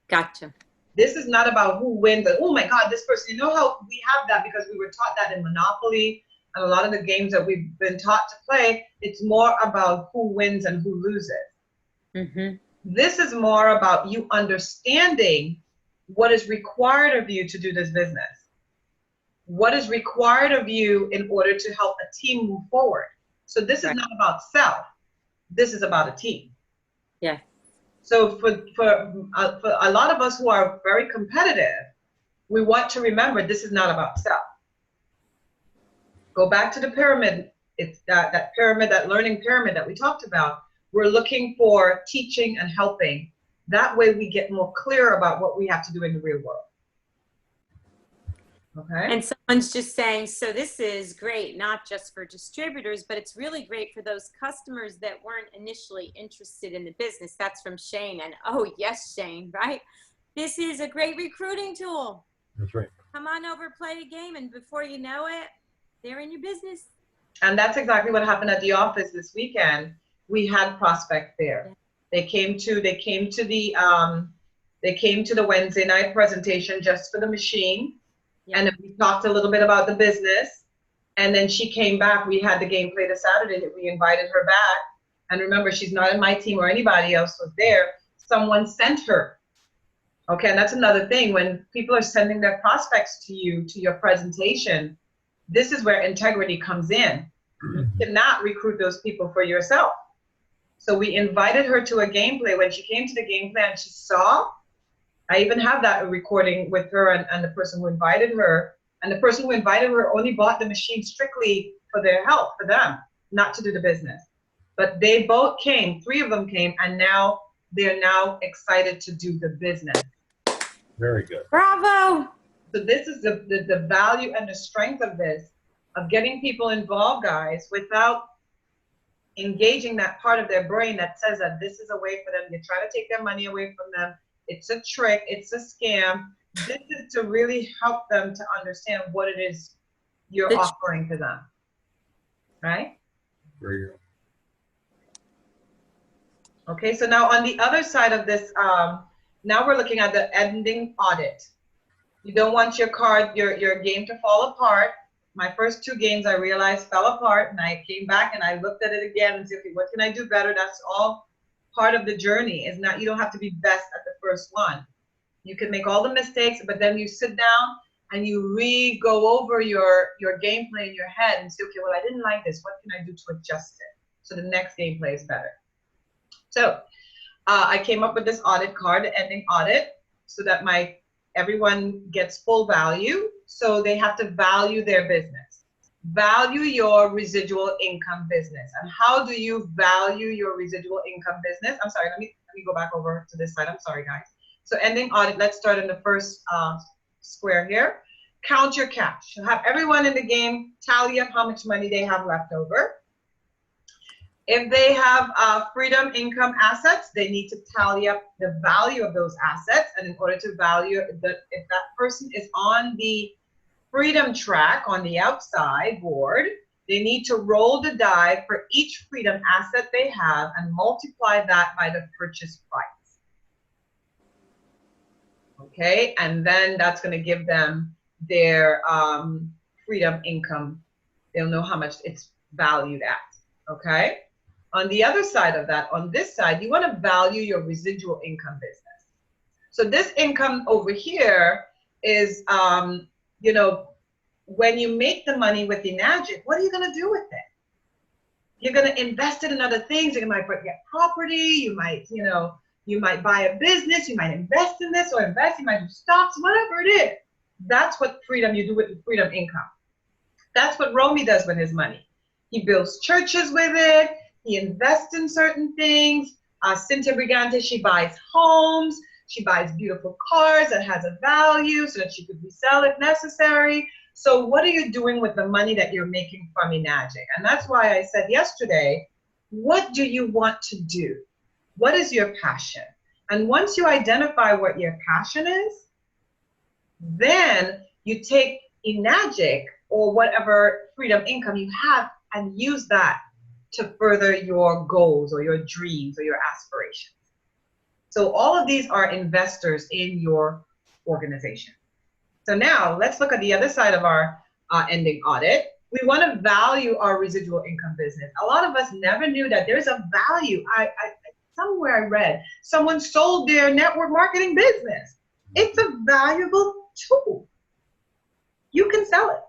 Gotcha. This is not about who wins. And, oh my God, this person, you know how we have that because we were taught that in Monopoly and a lot of the games that we've been taught to play. It's more about who wins and who loses. Mm-hmm. This is more about you understanding what is required of you to do this business. What is required of you in order to help a team move forward. So this is not about self. This is about a team. Yeah. So for a lot of us who are very competitive, we want to remember this is not about self. Go back to the pyramid. It's that pyramid, that learning pyramid that we talked about. We're looking for teaching and helping. That way we get more clear about what we have to do in the real world. Okay. And someone's just saying, so this is great, not just for distributors, but it's really great for those customers that weren't initially interested in the business. That's from Shane. And oh, yes, Shane, right? This is a great recruiting tool. That's right. Come on over, play a game, and before you know it, they're in your business. And that's exactly what happened at the office this weekend. We had prospects there. Yeah. They came to the Wednesday night presentation just for the machine. Yeah. And then we talked a little bit about the business. And then she came back. We had the gameplay this Saturday. We invited her back. And remember, she's not in my team or anybody else was there. Someone sent her. Okay, and that's another thing. When people are sending their prospects to you, to your presentation, this is where integrity comes in. You cannot recruit those people for yourself. So we invited her to a gameplay. When she came to the gameplay and she saw, I even have that recording with her and the person who invited her. And the person who invited her only bought the machine strictly for their help, for them, not to do the business. But they both came, 3 of them came, and now they're now excited to do the business. Very good. Bravo. So this is the value and the strength of this, of getting people involved, guys, without engaging that part of their brain that says that this is a way for them. You try to take their money away from them. It's a trick. It's a scam. This is to really help them to understand what it is you're offering to them. Right? Very good. Okay, so now on the other side of this, now we're looking at the ending audit. You don't want your card, your game to fall apart. My first 2 games I realized fell apart, and I came back and I looked at it again and said, okay, what can I do better? That's all part of the journey. Is not, you don't have to be best at the first one. You can make all the mistakes, but then you sit down and you go over your gameplay in your head and say, okay, well, I didn't like this. What can I do to adjust it so the next gameplay is better? So I came up with this audit card, the ending audit, so that everyone gets full value. So they have to value their business. Value your residual income business. And how do you value your residual income business? I'm sorry, let me go back over to this side. I'm sorry, guys. So ending audit, let's start in the first square here. Count your cash. You have everyone in the game tally up how much money they have left over. If they have freedom income assets, they need to tally up the value of those assets. And in order to value if that person is on the freedom track on the outside board, they need to roll the die for each freedom asset they have and multiply that by the purchase price. Okay, and then that's going to give them their freedom income. They'll know how much it's valued at. Okay, on the other side of that, on this side, you want to value your residual income business. So this income over here is, you know, when you make the money with Enagic, what are you going to do with it? You're going to invest it in other things. You might get property. You might, you know, you might buy a business. You might invest in this or invest. You might do stocks, whatever it is. That's what freedom you do with the freedom income. That's what Romy does with his money. He builds churches with it. He invests in certain things. Cynthia Brigante, she buys homes. She buys beautiful cars that has a value so that she could resell if necessary. So what are you doing with the money that you're making from Enagic? And that's why I said yesterday, what do you want to do? What is your passion? And once you identify what your passion is, then you take Enagic or whatever freedom income you have and use that to further your goals or your dreams or your aspirations. So all of these are investors in your organization. So now let's look at the other side of our ending audit. We want to value our residual income business. A lot of us never knew that there's a value. Somewhere I read someone sold their network marketing business. It's a valuable tool. You can sell it.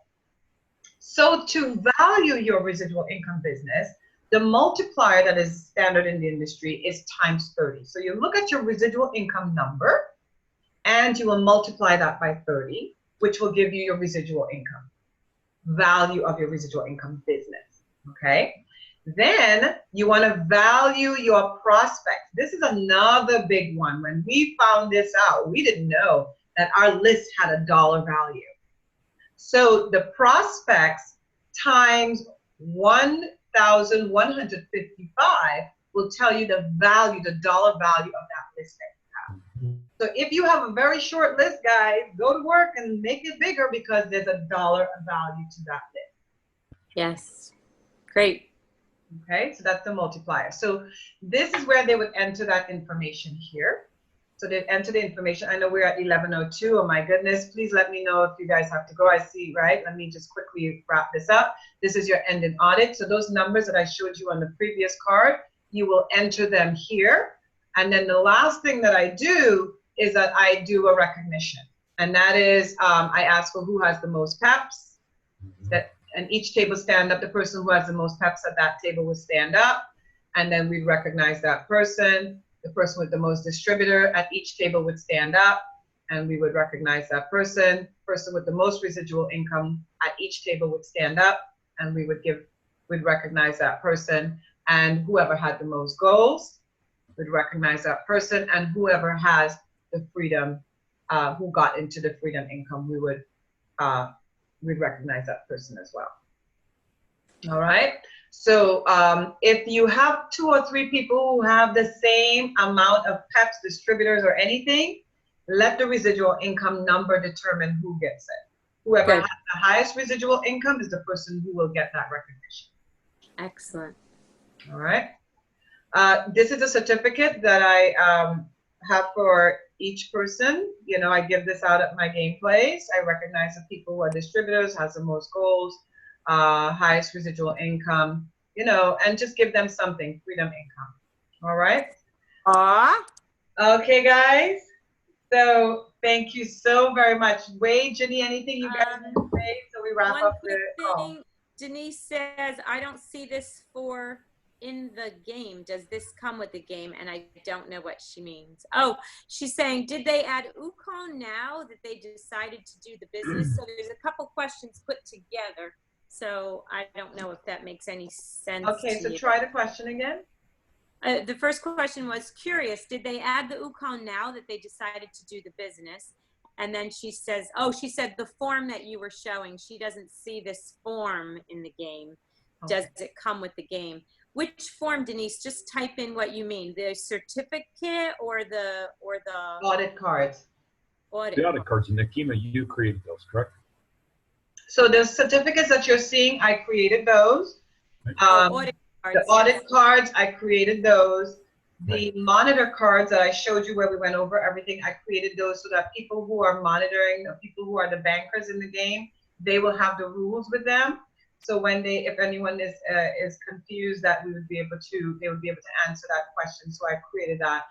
So to value your residual income business, the multiplier that is standard in the industry is times 30. So you look at your residual income number and you will multiply that by 30, which will give you your residual income, value of your residual income business, okay? Then you want to value your prospects. This is another big one. When we found this out, we didn't know that our list had a dollar value. So the prospects times 1,155 will tell you the value, the dollar value of that list that you have. So if you have a very short list, guys, go to work and make it bigger because there's a dollar value to that list. Yes. Great. Okay, so that's the multiplier. So this is where they would enter that information here. So they'd enter the information. I know we're at 11:02. Oh my goodness, please let me know if you guys have to go. I see, right? Let me just quickly wrap this up. This is your ending audit. So those numbers that I showed you on the previous card, you will enter them here. And then the last thing that I do is that I do a recognition. And that is, I ask for who has the most PEPs. And each table stand up. The person who has the most PEPs at that table will stand up. And then we'd recognize that person. The person with the most distributor at each table would stand up. And we would recognize that person. Person with the most residual income at each table would stand up. And we'd recognize that person. And whoever had the most goals would recognize that person. And whoever has the freedom, who got into the freedom income, we'd recognize that person as well. All right. So if you have 2 or 3 people who have the same amount of PEPs, distributors, or anything, let the residual income number determine who gets it. Whoever has the highest residual income is the person who will get that recognition. Excellent. All right. This is a certificate that I have for each person. You know, I give this out at my game plays. I recognize the people who are distributors, has the most goals, highest residual income, you know, and just give them something, freedom income. All right. Okay, guys. So thank you so very much. Wade, Jenny, anything you guys want to say so we wrap up the call? Denise says, I don't see this for in the game. Does this come with the game? And I don't know what she means. Oh, she's saying, did they add Ukon now that they decided to do the business? So there's a couple questions put together. So I don't know if that makes any sense. Okay, so try the question again. The first question was curious. Did they add the Ukon now that they decided to do the business? And then she says, oh, she said the form that you were showing, she doesn't see this form in the game. Okay. Does it come with the game? Which form, Denise? Just type in what you mean. The certificate or the Audit cards. audit? The audit cards, and Nakima, you created those, correct? So the certificates that you're seeing, I created those. Audit cards. The audit cards, I created those. The Right. monitor cards that I showed you where we went over everything, I created those so that people who are monitoring, the people who are the bankers in the game, they will have the rules with them. So when they, if anyone is confused, that we would be able to, they would be able to answer that question. So I created that.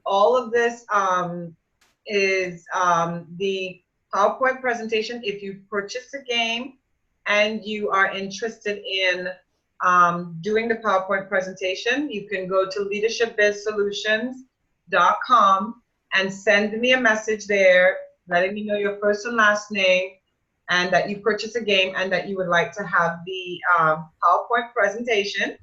All of this is the PowerPoint presentation. If you purchase a game and you are interested in doing the PowerPoint presentation, you can go to leadershipbizsolutions.com and send me a message there letting me know your first and last name and that you purchased a game and that you would like to have the PowerPoint presentation.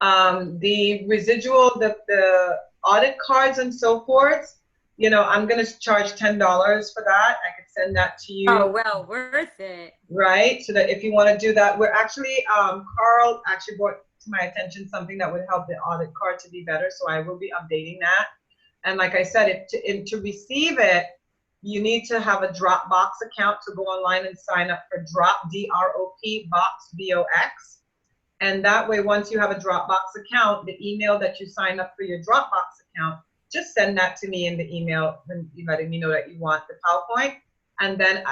The residual, the audit cards and so forth, you know, I'm going to charge $10 for that. I could send that to you. Oh, well, worth it. Right, so that if you want to do that, we're actually, Carl actually brought to my attention something that would help the audit card to be better, so I will be updating that. And like I said, to receive it, you need to have a Dropbox account to go online and sign up for Drop, D-R-O-P, Box, B-O-X. And that way, once you have a Dropbox account, the email that you sign up for your Dropbox account, just send that to me in the email, and letting me know that you want the PowerPoint. And then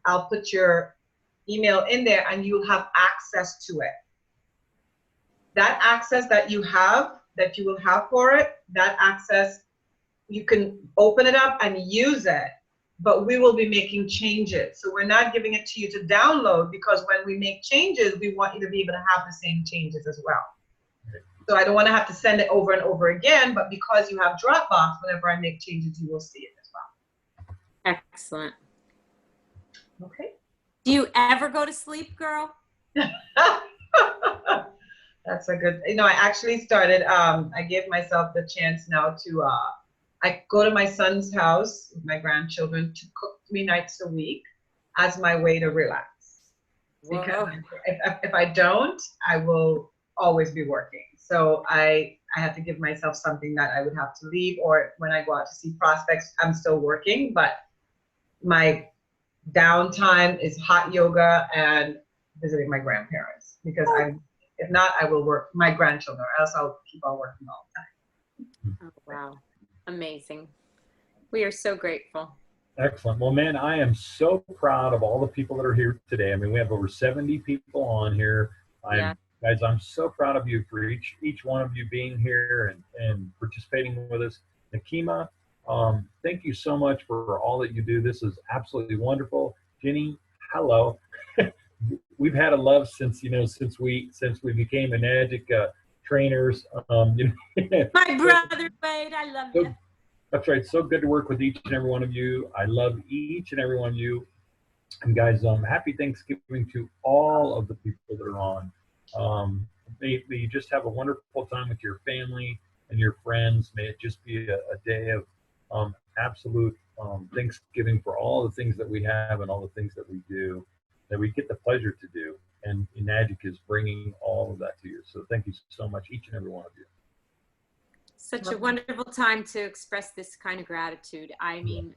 I'll put your email in there and you'll have access to it. That access that you will have for it, that access, you can open it up and use it, but we will be making changes. So we're not giving it to you to download, because when we make changes, we want you to be able to have the same changes as well. So I don't want to have to send it over and over again, but because you have Dropbox, whenever I make changes, you will see it as well. Excellent. Okay. Do you ever go to sleep, girl? That's a good, you know, I actually started, I gave myself the chance now to, I go to my son's house with my grandchildren to cook 3 nights a week as my way to relax. Whoa. Because if I don't, I will always be working. So I had to give myself something that I would have to leave, or when I go out to see prospects, I'm still working, but my downtime is hot yoga and visiting my grandparents, because if not, I will work my grandchildren, or else I'll keep on working all the time. Oh, wow. Amazing. We are so grateful. Excellent. Well, man, I am so proud of all the people that are here today. I mean, we have over 70 people on here. Guys, I'm so proud of you for each one of you being here and participating with us. Nakima, thank you so much for all that you do. This is absolutely wonderful. Jenny, hello. We've had a love since we became Enagic trainers. My brother Wade, I love you. That's right. So good to work with each and every one of you. I love each and every one of you. And guys, happy Thanksgiving to all of the people that are on. May you just have a wonderful time with your family and your friends. May it just be a day of absolute Thanksgiving for all the things that we have and all the things that we do, that we get the pleasure to do. And Enagic is bringing all of that to you. So thank you so much, each and every one of you. Such a wonderful time to express this kind of gratitude. I mean,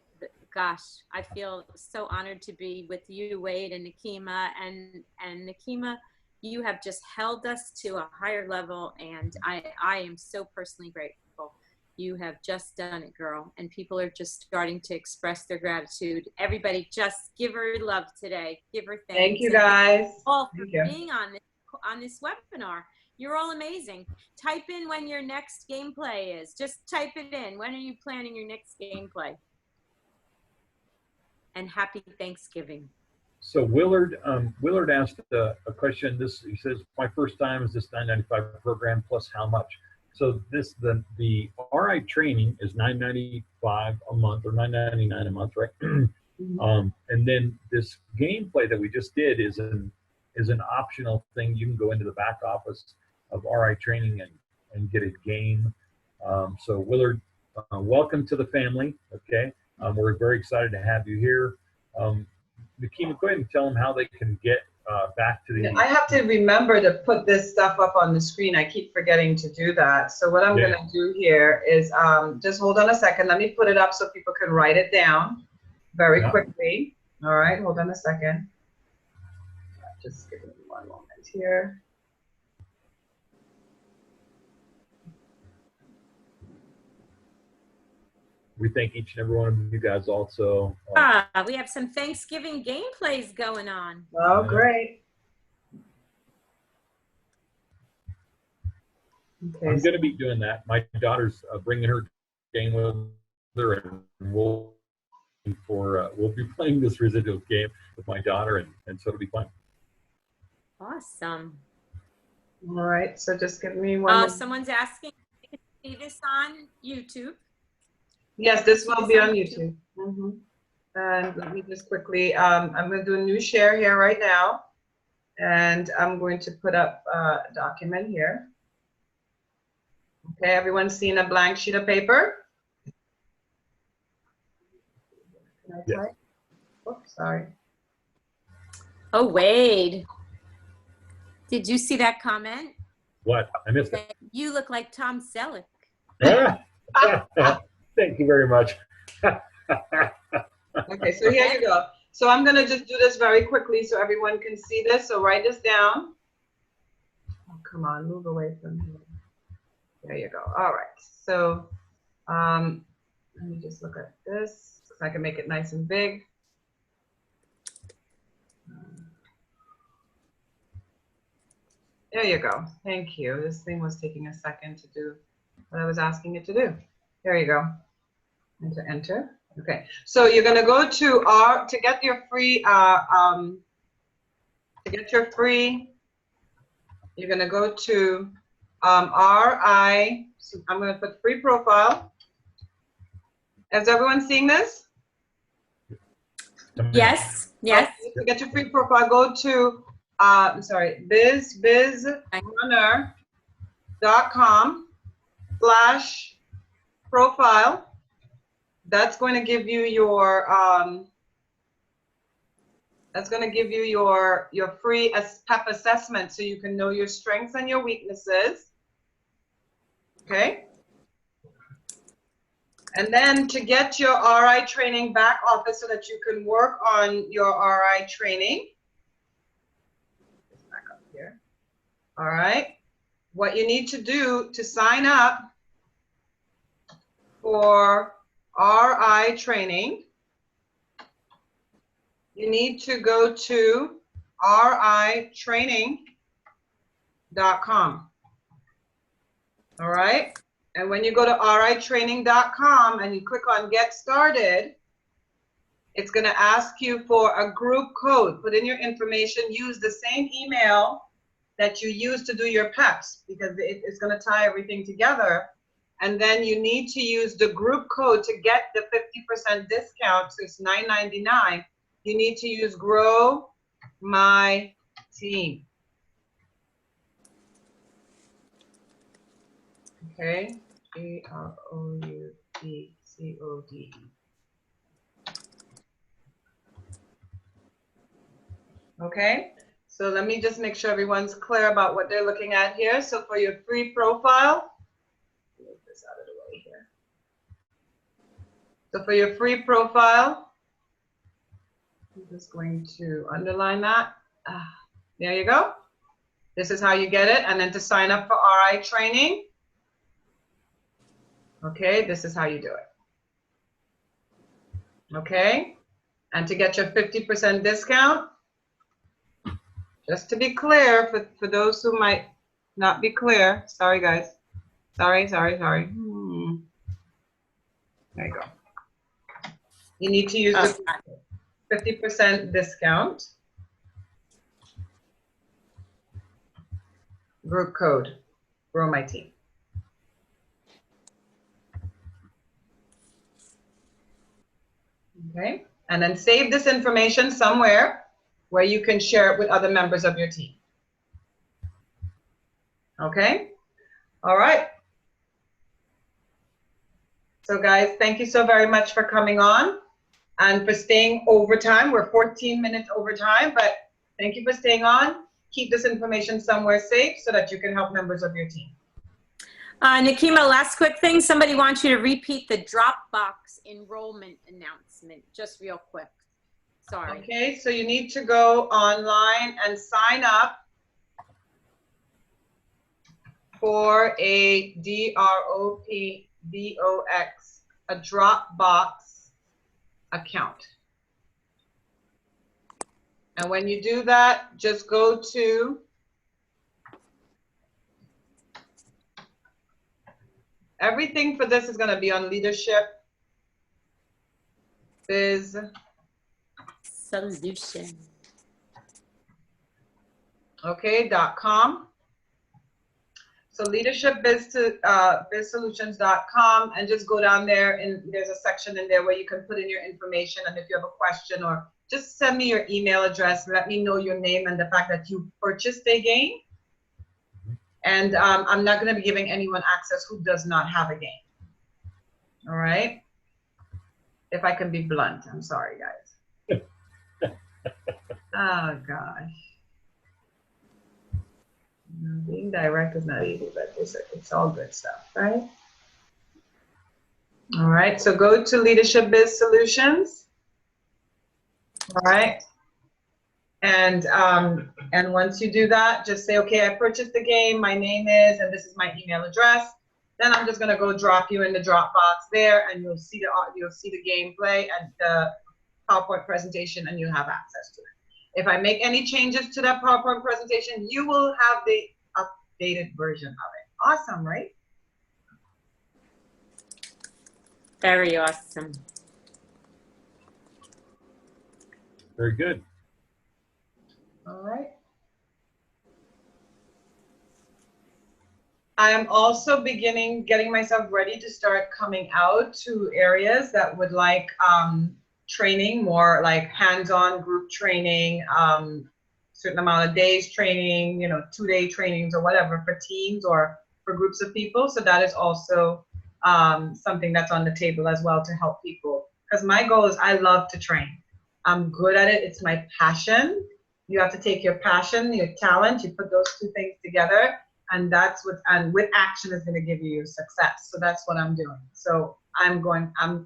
gosh, I feel so honored to be with you, Wade, and Nakima. And Nakima, you have just held us to a higher level, and I am so personally grateful. You have just done it, girl. And people are just starting to express their gratitude. Everybody, just give her love today. Give her thanks. Thank you, guys. All for being on this webinar. You're all amazing. Type in when your next gameplay is. Just type it in. When are you planning your next gameplay? And happy Thanksgiving. So Willard asked a question. He says, my first time is this $9.95 program plus how much? So the RI training is $9.95 a month, or $9.99 a month, right? And then this gameplay that we just did is an optional thing. You can go into the back office of RI training and get a game. So Willard, welcome to the family. Okay, we're very excited to have you here. Nakima, go ahead and tell them how they can get back to the. I have to remember to put this stuff up on the screen. I keep forgetting to do that. So what I'm going to do here is just hold on a second. Let me put it up so people can write it down very quickly. All right, hold on a second. Just give me one moment here. We thank each and every one of you guys also. We have some Thanksgiving gameplays going on. Oh, great. Okay, I'm going to be doing that. My daughter's bringing her game with her, and we'll be playing this Residual game with my daughter, and so it'll be fun. Awesome. All right, so just give me one. Someone's asking if you can see this on YouTube. Yes, this will be on YouTube. And let me just quickly, I'm going to do a new share here right now. And I'm going to put up a document here. Okay, everyone's seen a blank sheet of paper? Can I type? Oops, sorry. Oh, Wade. Did you see that comment? What? I missed it. You look like Tom Selleck. Thank you very much. Okay, so here you go. So I'm going to just do this very quickly so everyone can see this. So write this down. Oh, come on, move away from here. There you go. All right. So let me just look at this so I can make it nice and big. There you go. Thank you. This thing was taking a second to do what I was asking it to do. There you go. And to enter. Okay. So you're going to go to to get your free, you're going to go to so I'm going to put free profile. Is everyone seeing this? Yes. Yes. Okay, to get your free profile, go to bizrunner.com/profile. That's going to give you your free PEP assessment so you can know your strengths and your weaknesses. Okay. And then to get your RI training back office so that you can work on your RI training. Back up here. All right. What you need to do to sign up for RI training, you need to go to ritraining.com. All right. And when you go to ritraining.com and you click on Get Started, it's going to ask you for a group code. Put in your information. Use the same email that you use to do your PEPs because it's going to tie everything together. And then you need to use the group code to get the 50% discount. So it's $9.99. You need to use Grow My Team. Okay, GROUPCODE. Okay, so let me just make sure everyone's clear about what they're looking at here. So for your free profile, move this out of the way here. So for your free profile, I'm just going to underline that. There you go. This is how you get it. And then to sign up for RI training, okay, this is how you do it. Okay, and to get your 50% discount, just to be clear, for those who might not be clear, sorry guys, sorry. There you go. You need to use the 50% discount group code, Grow My Team. Okay, and then save this information somewhere where you can share it with other members of your team. Okay, all right. So guys, thank you so very much for coming on and for staying overtime. We're 14 minutes overtime, but Thank you for staying on. Keep this information somewhere safe so that you can help members of your team. Nikema, last quick thing. Somebody wants you to repeat the Dropbox enrollment announcement, just real quick. Sorry. Okay, so you need to go online and sign up for a DROPBOX, a Dropbox account. And when you do that, just go to everything for this is going to be on Leadership Biz Solution. Okay, .com. So leadershipbizsolutions.com, and just go down there, and there's a section in there where you can put in your information, and if you have a question, or just send me your email address, let me know your name and the fact that you purchased a game. And I'm not going to be giving anyone access who does not have a game. All right? If I can be blunt, I'm sorry, guys. Oh, gosh. Being direct is not easy, but it's all good stuff, right? All right, so go to Leadership Biz Solutions. All right. And once you do that, just say, okay, I purchased the game, my name is, and this is my email address. Then I'm just gonna go drop you in the Dropbox there, and you'll see the gameplay and the PowerPoint presentation, and you have access to it. If I make any changes to that PowerPoint presentation, you will have the updated version of it. Awesome, right? Very awesome. Very good. All right. I am also getting myself ready to start coming out to areas that would like training, more like hands-on group training, certain amount of days training, 2-day trainings or whatever for teams or for groups of people. So that is also something that's on the table as well to help people. Because my goal is I love to train. I'm good at it. It's my passion. You have to take your passion, your talent, you put those two things together, and that's what, and with action is going to give you your success. So that's what I'm doing. So I'm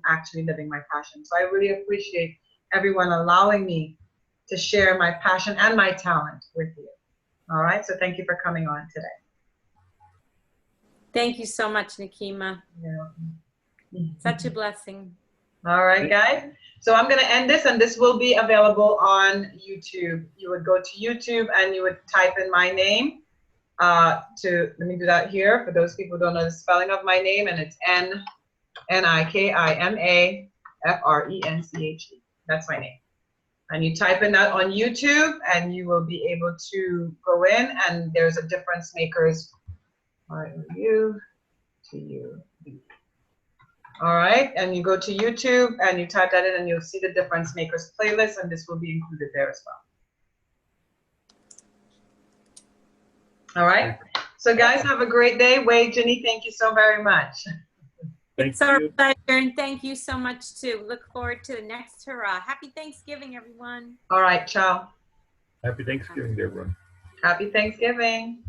actually living my passion. So I really appreciate everyone allowing me to share my passion and my talent with you. All right. So thank you for coming on today. Thank you so much, Nikema. Yeah. Such a blessing. All right, guys. So I'm going to end this, and this will be available on YouTube. You would go to YouTube and you would type in my name. Let me do that here for those people who don't know the spelling of my name, and it's Nikimafrenche. That's my name. And you type in that on YouTube, and you will be able to go in, and there's a difference makers. R-U to you. All right, and you go to YouTube and you type that in, and you'll see the difference makers playlist, and this will be included there as well. All right, so guys, have a great day. Wade, Jenny, thank you so very much. It's our pleasure, and thank you so much too. Look forward to the next hurrah. Happy Thanksgiving, everyone. All right, ciao. Happy Thanksgiving to everyone. Happy Thanksgiving.